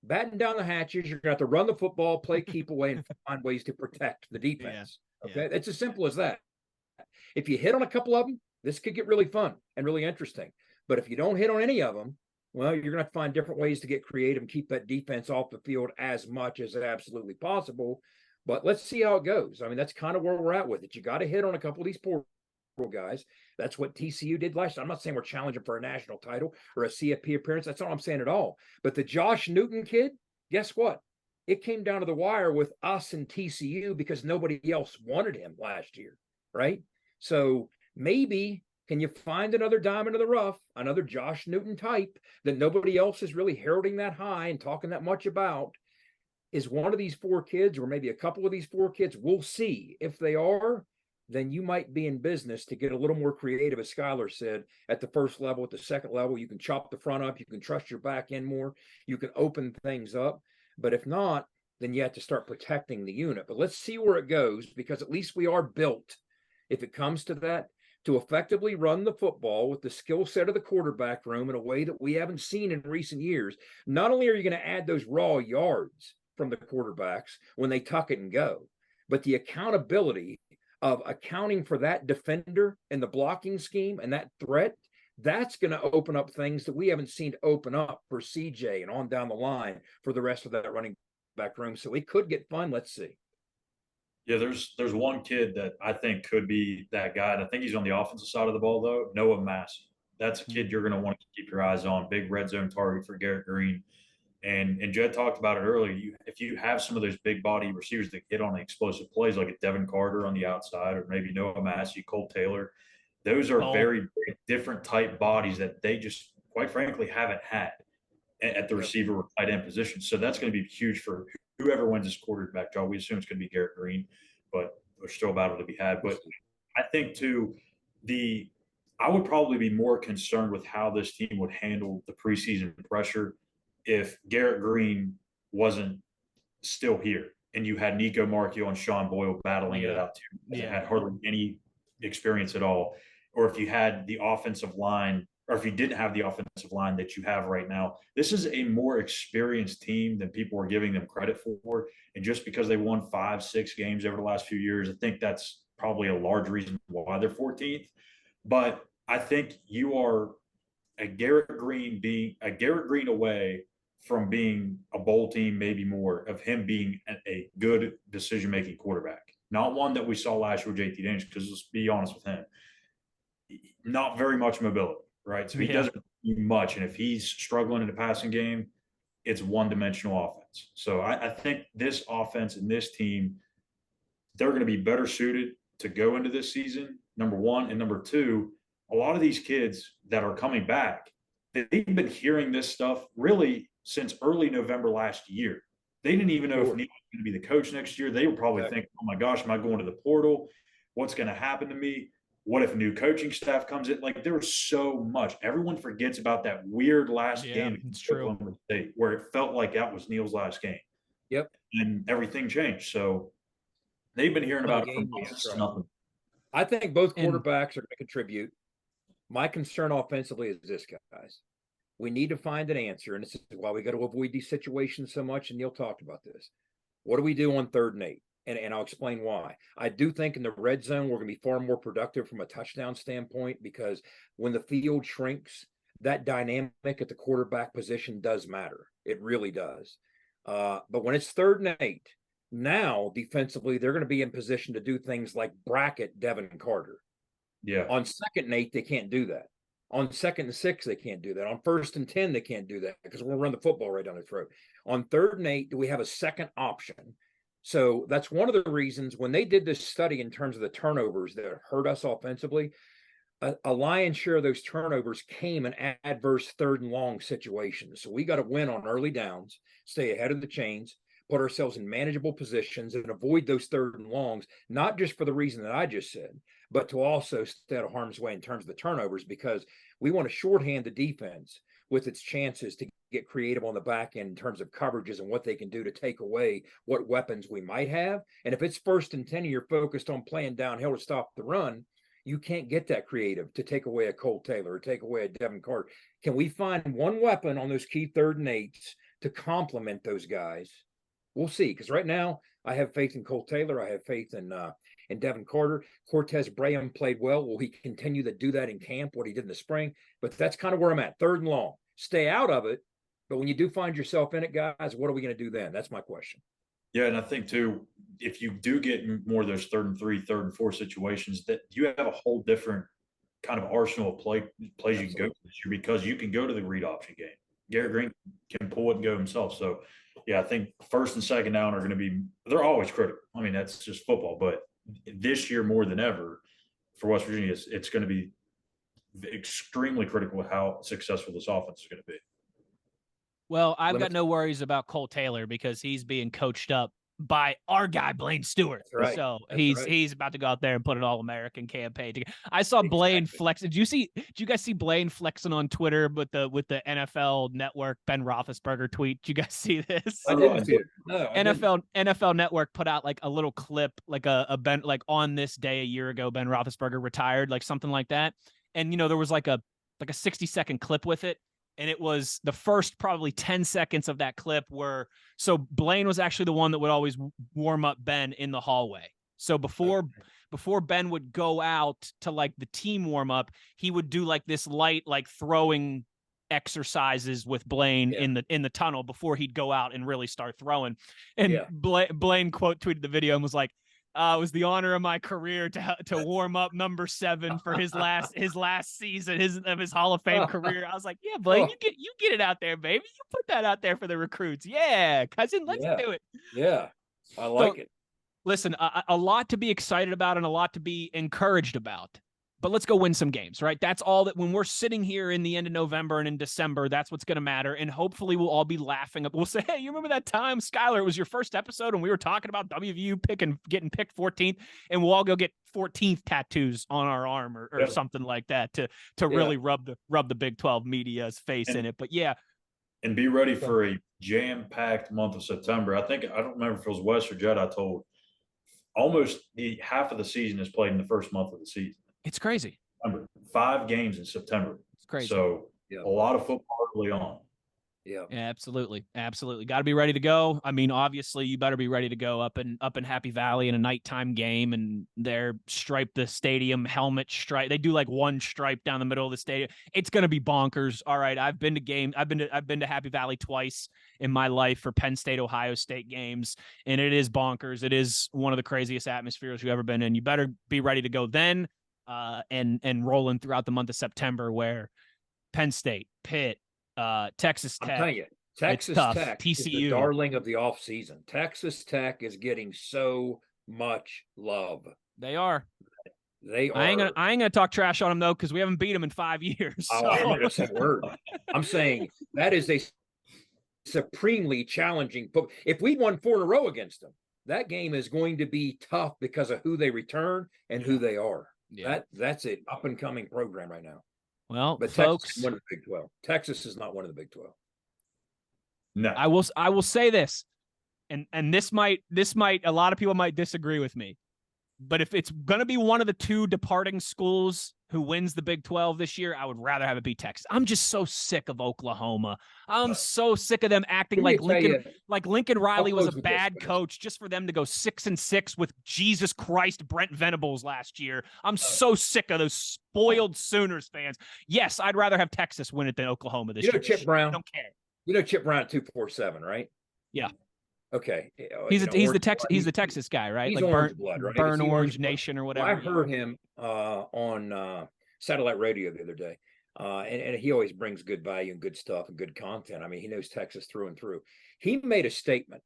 Speaker 3: batten down the hatches, you're going to have to run the football, play keep away, and find ways to protect the defense. Okay, it's as simple as that. If you hit on a couple of them, this could get really fun and really interesting. But if you don't hit on any of them, well, you're going to have to find different ways to get creative and keep that defense off the field as much as absolutely possible. But let's see how it goes. I mean, that's kind of where we're at with it. You got to hit on a couple of these poor guys. That's what TCU did last year. I'm not saying we're challenging for a national title or a CFP appearance. That's not what I'm saying at all. But the Josh Newton kid, guess what? It came down to the wire with us and TCU because nobody else wanted him last year, right? So maybe can you find another diamond in the rough, another Josh Newton type that nobody else is really heralding that high and talking that much about? Is one of these 4 kids, or maybe a couple of these 4 kids, we'll see. If they are, then you might be in business to get a little more creative, as Schuyler said, at the first level. At the second level, you can chop the front up, you can trust your back end more, you can open things up. But if not, then you have to start protecting the unit. But let's see where it goes, because at least we are built, if it comes to that, to effectively run the football with the skill set of the quarterback room in a way that we haven't seen in recent years. Not only are you going to add those raw yards from the quarterbacks when they tuck it and go, but the accountability of accounting for that defender and the blocking scheme and that threat, that's going to open up things that we haven't seen to open up for CJ and on down the line for the rest of that running back room. So it could get fun. Let's see.
Speaker 2: Yeah, there's one kid that I think could be that guy. And I think he's on the offensive side of the ball, though. Noah Massey. That's a kid you're going to want to keep your eyes on. Big red zone target for Garrett Green. And Jed talked about it earlier. If you have some of those big body receivers that get on the explosive plays, like a Devin Carter on the outside, or maybe Noah Massey, Cole Taylor, those are very different type bodies that they just, quite frankly, haven't had at the receiver or tight end position. So that's going to be huge for whoever wins this quarterback job. We assume it's going to be Garrett Green. but there's still a battle to be had. But I think too, I would probably be more concerned with how this team would handle the preseason pressure if Garrett Green wasn't still here and you had Nico Marchio and Sean Boyle battling it out too. They had hardly any experience at all. Or if you had the offensive line, or if you didn't have the offensive line that you have right now. This is a more experienced team than people are giving them credit for. And just because they won 5-6 games over the last few years, I think that's probably a large reason why they're 14th. But I think you are a Garrett Green away from being a bowl team, maybe more, of him being a good decision-making quarterback. Not one that we saw last year with JT Daniels, because let's be honest with him, not very much mobility, right? So he doesn't do much. And if he's struggling in the passing game, it's one-dimensional offense. So I think this offense and this team, they're going to be better suited to go into this season, number one. And number two, a lot of these kids that are coming back, they've been hearing this stuff really since early November last year. They didn't even know if Neil was going to be the coach next year. They were probably thinking, oh my gosh, am I going to the portal? What's going to happen to me? What if new coaching staff comes in? Like, there was so much. Everyone forgets about that weird last game
Speaker 1: it's true.
Speaker 2: State, where it felt like that was Neil's last game.
Speaker 3: Yep.
Speaker 2: And everything changed. So they've been hearing about it from nothing.
Speaker 3: I think both quarterbacks are going to contribute. My concern offensively is this, guys. We need to find an answer, and this is why we got to avoid these situations so much, and Neil talked about this. What do we do on 3rd and 8? And I'll explain why. I do think in the red zone, we're going to be far more productive from a touchdown standpoint, because when the field shrinks, that dynamic at the quarterback position does matter. It really does. But when it's 3rd and 8, now defensively, they're going to be in position to do things like bracket Devin Carter.
Speaker 2: Yeah.
Speaker 3: On 2nd and 8, they can't do that. On 2nd and 6, they can't do that. On 1st and 10, they can't do that because we're going to run the football right down their throat. On 3rd and 8, do we have a second option? So that's one of the reasons when they did this study in terms of the turnovers that hurt us offensively, a lion's share of those turnovers came in adverse 3rd and long situations. So we got to win on early downs, stay ahead of the chains, put ourselves in manageable positions, and avoid those 3rd and longs, not just for the reason that I just said, but to also stay out of harm's way in terms of the turnovers, because we want to shorthand the defense with its chances to get creative on the back end in terms of coverages and what they can do to take away what weapons we might have. And if it's 1st and 10 and you're focused on playing downhill to stop the run, you can't get that creative to take away a Cole Taylor or take away a Devin Carter. Can we find one weapon on those key 3rd and 8s to complement those guys? We'll see. Because right now, I have faith in Cole Taylor. I have faith in Devin Carter. Cortez Braham played well. Will he continue to do that in camp, what he did in the spring? But that's kind of where I'm at. 3rd and long. Stay out of it. But when you do find yourself in it, guys, what are we going to do then? That's my question.
Speaker 2: Yeah, and I think, too, if you do get more of those 3rd and 3, 3rd and 4 situations, that you have a whole different kind of arsenal of plays you can go to this year, because you can go to the read option game. Garrett Green can pull it and go himself. So, yeah, I think 1st and 2nd down are going to be – they're always critical. I mean, that's just football. But this year more than ever for West Virginia, it's going to be extremely critical how successful this offense is going to be.
Speaker 1: Well, I've got no worries about Cole Taylor because he's being coached up by our guy, Blaine Stewart.
Speaker 3: Right.
Speaker 1: So he's about to go out there and put an All-American campaign together. I saw Blaine flex. Did you guys see Blaine flexing on Twitter with the NFL Network Ben Roethlisberger tweet? Did you guys see this?
Speaker 3: I didn't see it. No,
Speaker 1: NFL Network put out like a little clip, like a Ben, like on this day a year ago, Ben Roethlisberger retired, like something like that. And there was like a 60-second clip with it. And it was the first probably 10 seconds of that clip where, so Blaine was actually the one that would always warm up Ben in the hallway. So before Ben would go out to like the team warm up, he would do like this light, like throwing exercises with Blaine in the tunnel before he'd go out and really start throwing. And Blaine quote tweeted the video and was like, it was the honor of my career to warm up number 7 for his last season of his Hall of Fame career. I was like, yeah, Blaine, you get it out there, baby. You put that out there for the recruits. Yeah, cousin, let's do it.
Speaker 3: Yeah, I like it.
Speaker 1: Listen, a lot to be excited about and a lot to be encouraged about. but let's go win some games, right? That's all that when we're sitting here in the end of November and in December, that's what's going to matter. And hopefully we'll all be laughing. We'll say, hey, you remember that time, Schuyler, it was your first episode and we were talking about WVU getting picked 14th, and we'll all go get 14th tattoos on our arm or something like that to really rub the Big 12 media's face in it. But yeah.
Speaker 2: And be ready for a jam-packed month of September. I don't remember if it was West or Jet I told. Almost the half of the season is played in the first month of the season.
Speaker 1: It's crazy.
Speaker 2: Remember, 5 games in September.
Speaker 1: It's crazy.
Speaker 2: So a lot of football early on.
Speaker 1: Yeah, absolutely. Absolutely. Got to be ready to go. I mean, obviously you better be ready to go up in Happy Valley in a nighttime game, and they're striped the stadium helmet stripe. They do like one stripe down the middle of the stadium. It's going to be bonkers. All right. I've been to Happy Valley twice in my life for Penn State, Ohio State games, and it is bonkers. It is one of the craziest atmospheres you've ever been in. You better be ready to go then, and rolling throughout the month of September, where Penn State, Pitt, Texas Tech.
Speaker 3: I'm telling you, Texas Tech
Speaker 1: TCU.
Speaker 3: is the darling of the offseason. Texas Tech is getting so much love.
Speaker 1: They are.
Speaker 3: They are.
Speaker 1: I ain't gonna talk trash on them though, because we haven't beat them in 5 years.
Speaker 3: Oh, I'm not gonna say a word. I'm saying that is a supremely challenging book. If we won 4 in a row against them, that game is going to be tough because of who they return and who they are. Yeah. That's an up and coming program right now.
Speaker 1: Well,
Speaker 3: but
Speaker 1: folks,
Speaker 3: Texas is one of the Big 12. Texas is not one of the Big 12.
Speaker 2: No,
Speaker 1: I will say this, and this might a lot of people might disagree with me, but if it's going to be one of the 2 departing schools who wins the Big 12 this year, I would rather have it be Texas. I'm just so sick of Oklahoma. I'm so sick of them acting like Lincoln Riley was a bad coach just for them to go 6-6 with Jesus Christ Brent Venables last year. I'm so sick of those spoiled Sooners fans. Yes, I'd rather have Texas win it than Oklahoma this year.
Speaker 3: Chip Brown.
Speaker 1: I don't care.
Speaker 3: You know Chip Brown at 247, right?
Speaker 1: Yeah.
Speaker 3: Okay.
Speaker 1: He's the Texas guy, right?
Speaker 3: He's
Speaker 1: like
Speaker 3: orange blood, right?
Speaker 1: Burn Orange Nation or whatever.
Speaker 3: Well, I heard him on satellite radio the other day. And he always brings good value and good stuff and good content. I mean, he knows Texas through and through. He made a statement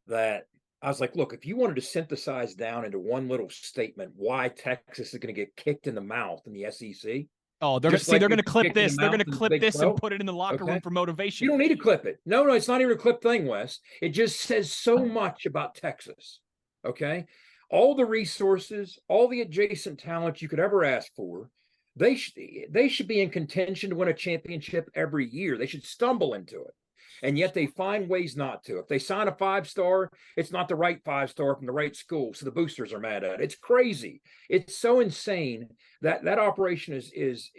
Speaker 3: that I was like, look, if you wanted to synthesize down into one little statement why Texas is going to get kicked in the mouth in the SEC.
Speaker 1: Oh, they're going to clip this. They're going to clip this and put it in the locker room for motivation.
Speaker 3: You don't need to clip it. No, it's not even a clip thing, Wes. It just says so much about Texas. Okay. All the resources, all the adjacent talent you could ever ask for, they should be in contention to win a championship every year. They should stumble into it. And yet they find ways not to. If they sign a 5-star, it's not the right 5-star from the right school. So the boosters are mad at it. It's crazy. It's so insane that operation is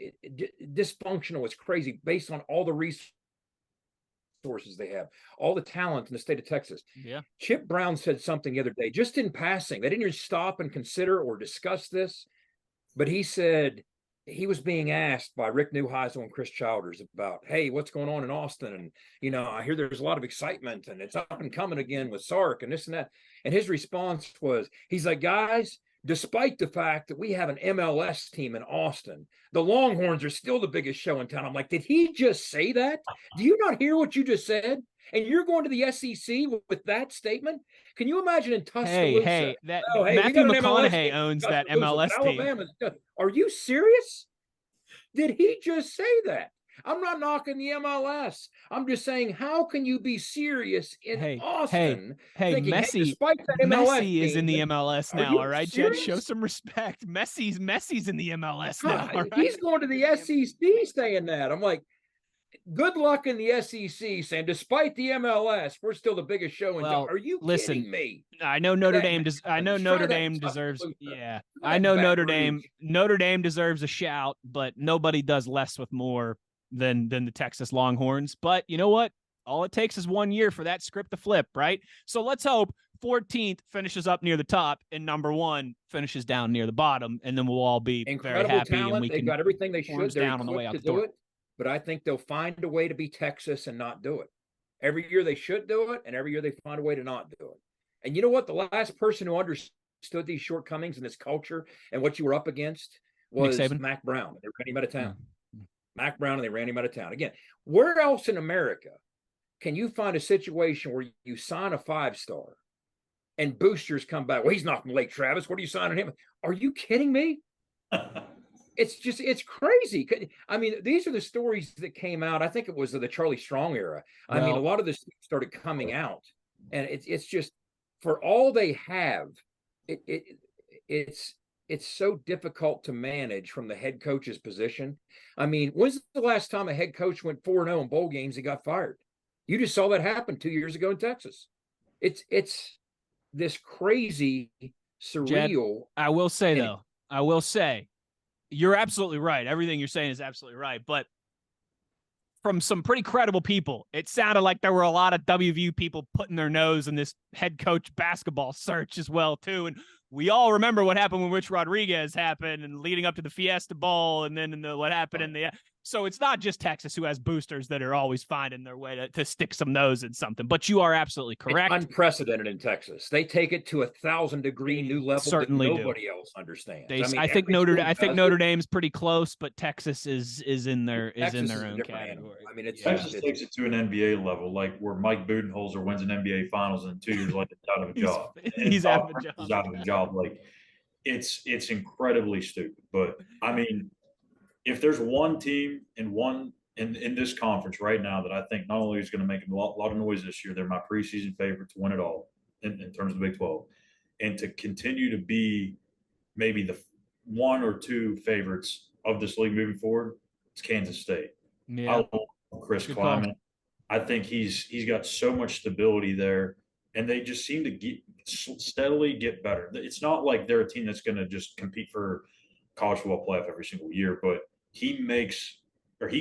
Speaker 3: dysfunctional. It's crazy based on all the resources they have, all the talent in the state of Texas.
Speaker 1: Yeah.
Speaker 3: Chip Brown said something the other day, just in passing. They didn't even stop and consider or discuss this, but he said he was being asked by Rick Neuheisel and Chris Childers about, hey, what's going on in Austin? And, I hear there's a lot of excitement and it's up and coming again with Sark and this and that. And his response was, he's like, guys, despite the fact that we have an MLS team in Austin, the Longhorns are still the biggest show in town. I'm like, did he just say that? Do you not hear what you just said? And you're going to the SEC with that statement? Can you imagine in Tuscaloosa?
Speaker 1: Matthew McConaughey owns that MLS team.
Speaker 3: Alabama. Are you serious? Did he just say that? I'm not knocking the MLS. I'm just saying, how can you be serious in Austin?
Speaker 1: Thinking, Messi is in the MLS now. All right, Jed, show some respect. Messi's in the MLS now. All right?
Speaker 3: He's going to the SEC saying that. I'm like, good luck in the SEC saying, despite the MLS, we're still the biggest show in town. Are you kidding me?
Speaker 1: I know Notre Dame deserves. Yeah, I know Notre Dame deserves a shout, but nobody does less with more than the Texas Longhorns. But you know what? All it takes is 1 year for that script to flip, right? So let's hope 14th finishes up near the top and number 1 finishes down near the bottom, and then we'll all be very happy.
Speaker 3: Talent.
Speaker 1: And we
Speaker 3: They've got everything they should. They're
Speaker 1: down on the way out
Speaker 3: to
Speaker 1: the door.
Speaker 3: Do it, but I think they'll find a way to be Texas and not do it. Every year they should do it, and every year they find a way to not do it. And you know what? The last person who understood these shortcomings in this culture and what you were up against was Mac Brown. They ran him out of town. Mac Brown, and they ran him out of town. Again, where else in America can you find a situation where you sign a 5-star and boosters come back? Well, he's not from Lake Travis. What are you signing him? Are you kidding me? It's crazy. I mean, these are the stories that came out. I think it was the Charlie Strong era. I mean, a lot of this started coming out, and it's just for all they have, it's so difficult to manage from the head coach's position. I mean, when's the last time a head coach went 4-0 in bowl games and got fired? You just saw that happen 2 years ago in Texas. It's this crazy, surreal.
Speaker 1: Jed, I will say, you're absolutely right. Everything you're saying is absolutely right. But from some pretty credible people, it sounded like there were a lot of WVU people putting their nose in this head coach basketball search as well, too. And we all remember what happened when Rich Rodriguez happened and leading up to the Fiesta Bowl and then what happened in the – so it's not just Texas who has boosters that are always finding their way to stick some nose in something. But you are absolutely correct.
Speaker 3: It's unprecedented in Texas. They take it to 1,000-degree new level
Speaker 1: certainly
Speaker 3: that nobody else understands.
Speaker 1: I think Notre Dame's pretty close, but Texas is in their own category.
Speaker 3: I mean,
Speaker 2: Texas takes it to an NBA level, like where Mike Budenholzer wins an NBA Finals in 2 years, like it's out of a job.
Speaker 1: He's out of a job.
Speaker 2: He's out of a job. Like it's incredibly stupid. But I mean, if there's one team in this conference right now that I think not only is going to make a lot of noise this year, they're my preseason favorite to win it all in terms of the Big 12, and to continue to be maybe the one or two favorites of this league moving forward, it's Kansas State.
Speaker 1: Yeah.
Speaker 2: I love Chris Kleiman. I think he's got so much stability there, and they just seem to steadily get better. It's not like they're a team that's going to just compete for college football playoff every single year, but he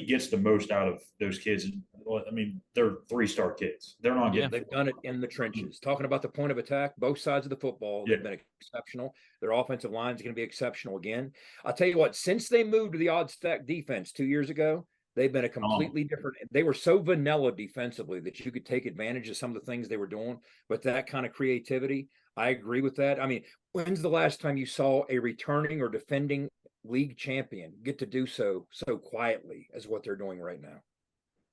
Speaker 2: gets the most out of those kids. I mean, they're 3-star kids. They're not getting.
Speaker 3: They've done it in the trenches. Talking about the point of attack, both sides of the football, they've been exceptional. Their offensive line is going to be exceptional again. I'll tell you what, since they moved to the odd stack defense 2 years ago, they've been a completely different. They were so vanilla defensively that you could take advantage of some of the things they were doing. But that kind of creativity, I agree with that. I mean, when's the last time you saw a returning or defending league champion get to do so quietly as what they're doing right now?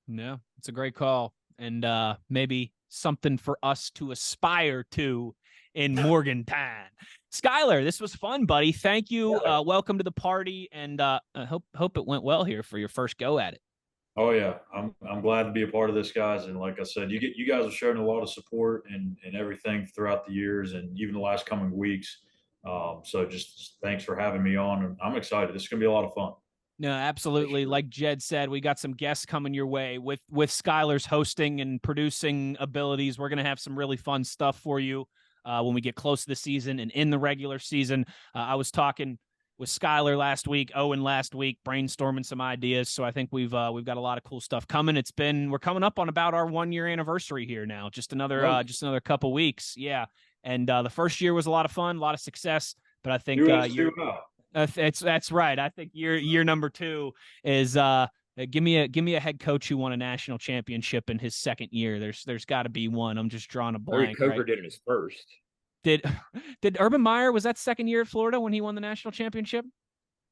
Speaker 1: No, it's a great call, and maybe something for us to aspire to in Morgantown. Schuyler, this was fun, buddy. Thank you. Welcome to the party, and I hope it went well here for your first go at it.
Speaker 2: Oh yeah, I'm glad to be a part of this, guys. And like I said, you guys have shown a lot of support and everything throughout the years, and even the last coming weeks. So just thanks for having me on. I'm excited. This is going to be a lot of fun.
Speaker 1: No, absolutely.
Speaker 2: Sure.
Speaker 1: Like Jed said, we got some guests coming your way with Schuyler's hosting and producing abilities. We're going to have some really fun stuff for you when we get close to the season and in the regular season. I was talking with Schuyler last week, Owen last week, brainstorming some ideas. So I think we've got a lot of cool stuff coming. We're coming up on about our 1-year anniversary here now. Just another couple weeks. Yeah. And the first year was a lot of fun, a lot of success. But I think that's right. I think year number 2 is give me a head coach who won a national championship in his second year. There's got to be one. I'm just drawing a blank.
Speaker 3: Larry Coker did in his first.
Speaker 1: Did Urban Meyer, was that second year at Florida when he won the national championship?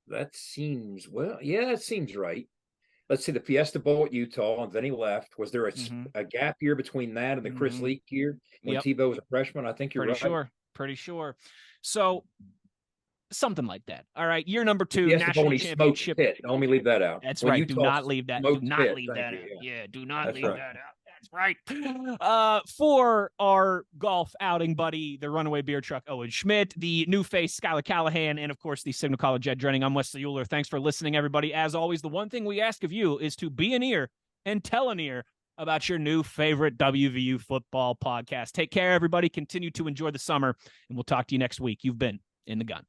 Speaker 3: That seems that seems right. Let's see, the Fiesta Bowl at Utah, and then he left. Was there a gap year between that and the Chris Leak year when Tebow was a freshman? I think you're right. Pretty sure. So something like that. All right, year number 2, national championship. Let me leave that out.
Speaker 1: That's right. Do not leave that. Do not leave that out. Yeah, do not leave that out. That's right. For our golf outing buddy, the Runaway beer truck, Owen Schmitt, the new face, Schuyler Callihan, and of course, the Signal Caller Jed Drenning. I'm Wesley Uhler. Thanks for listening, everybody. As always, the one thing we ask of you is to be an ear and tell an ear about your new favorite WVU football podcast. Take care, everybody. Continue to enjoy the summer, and we'll talk to you next week. You've been In the Gun.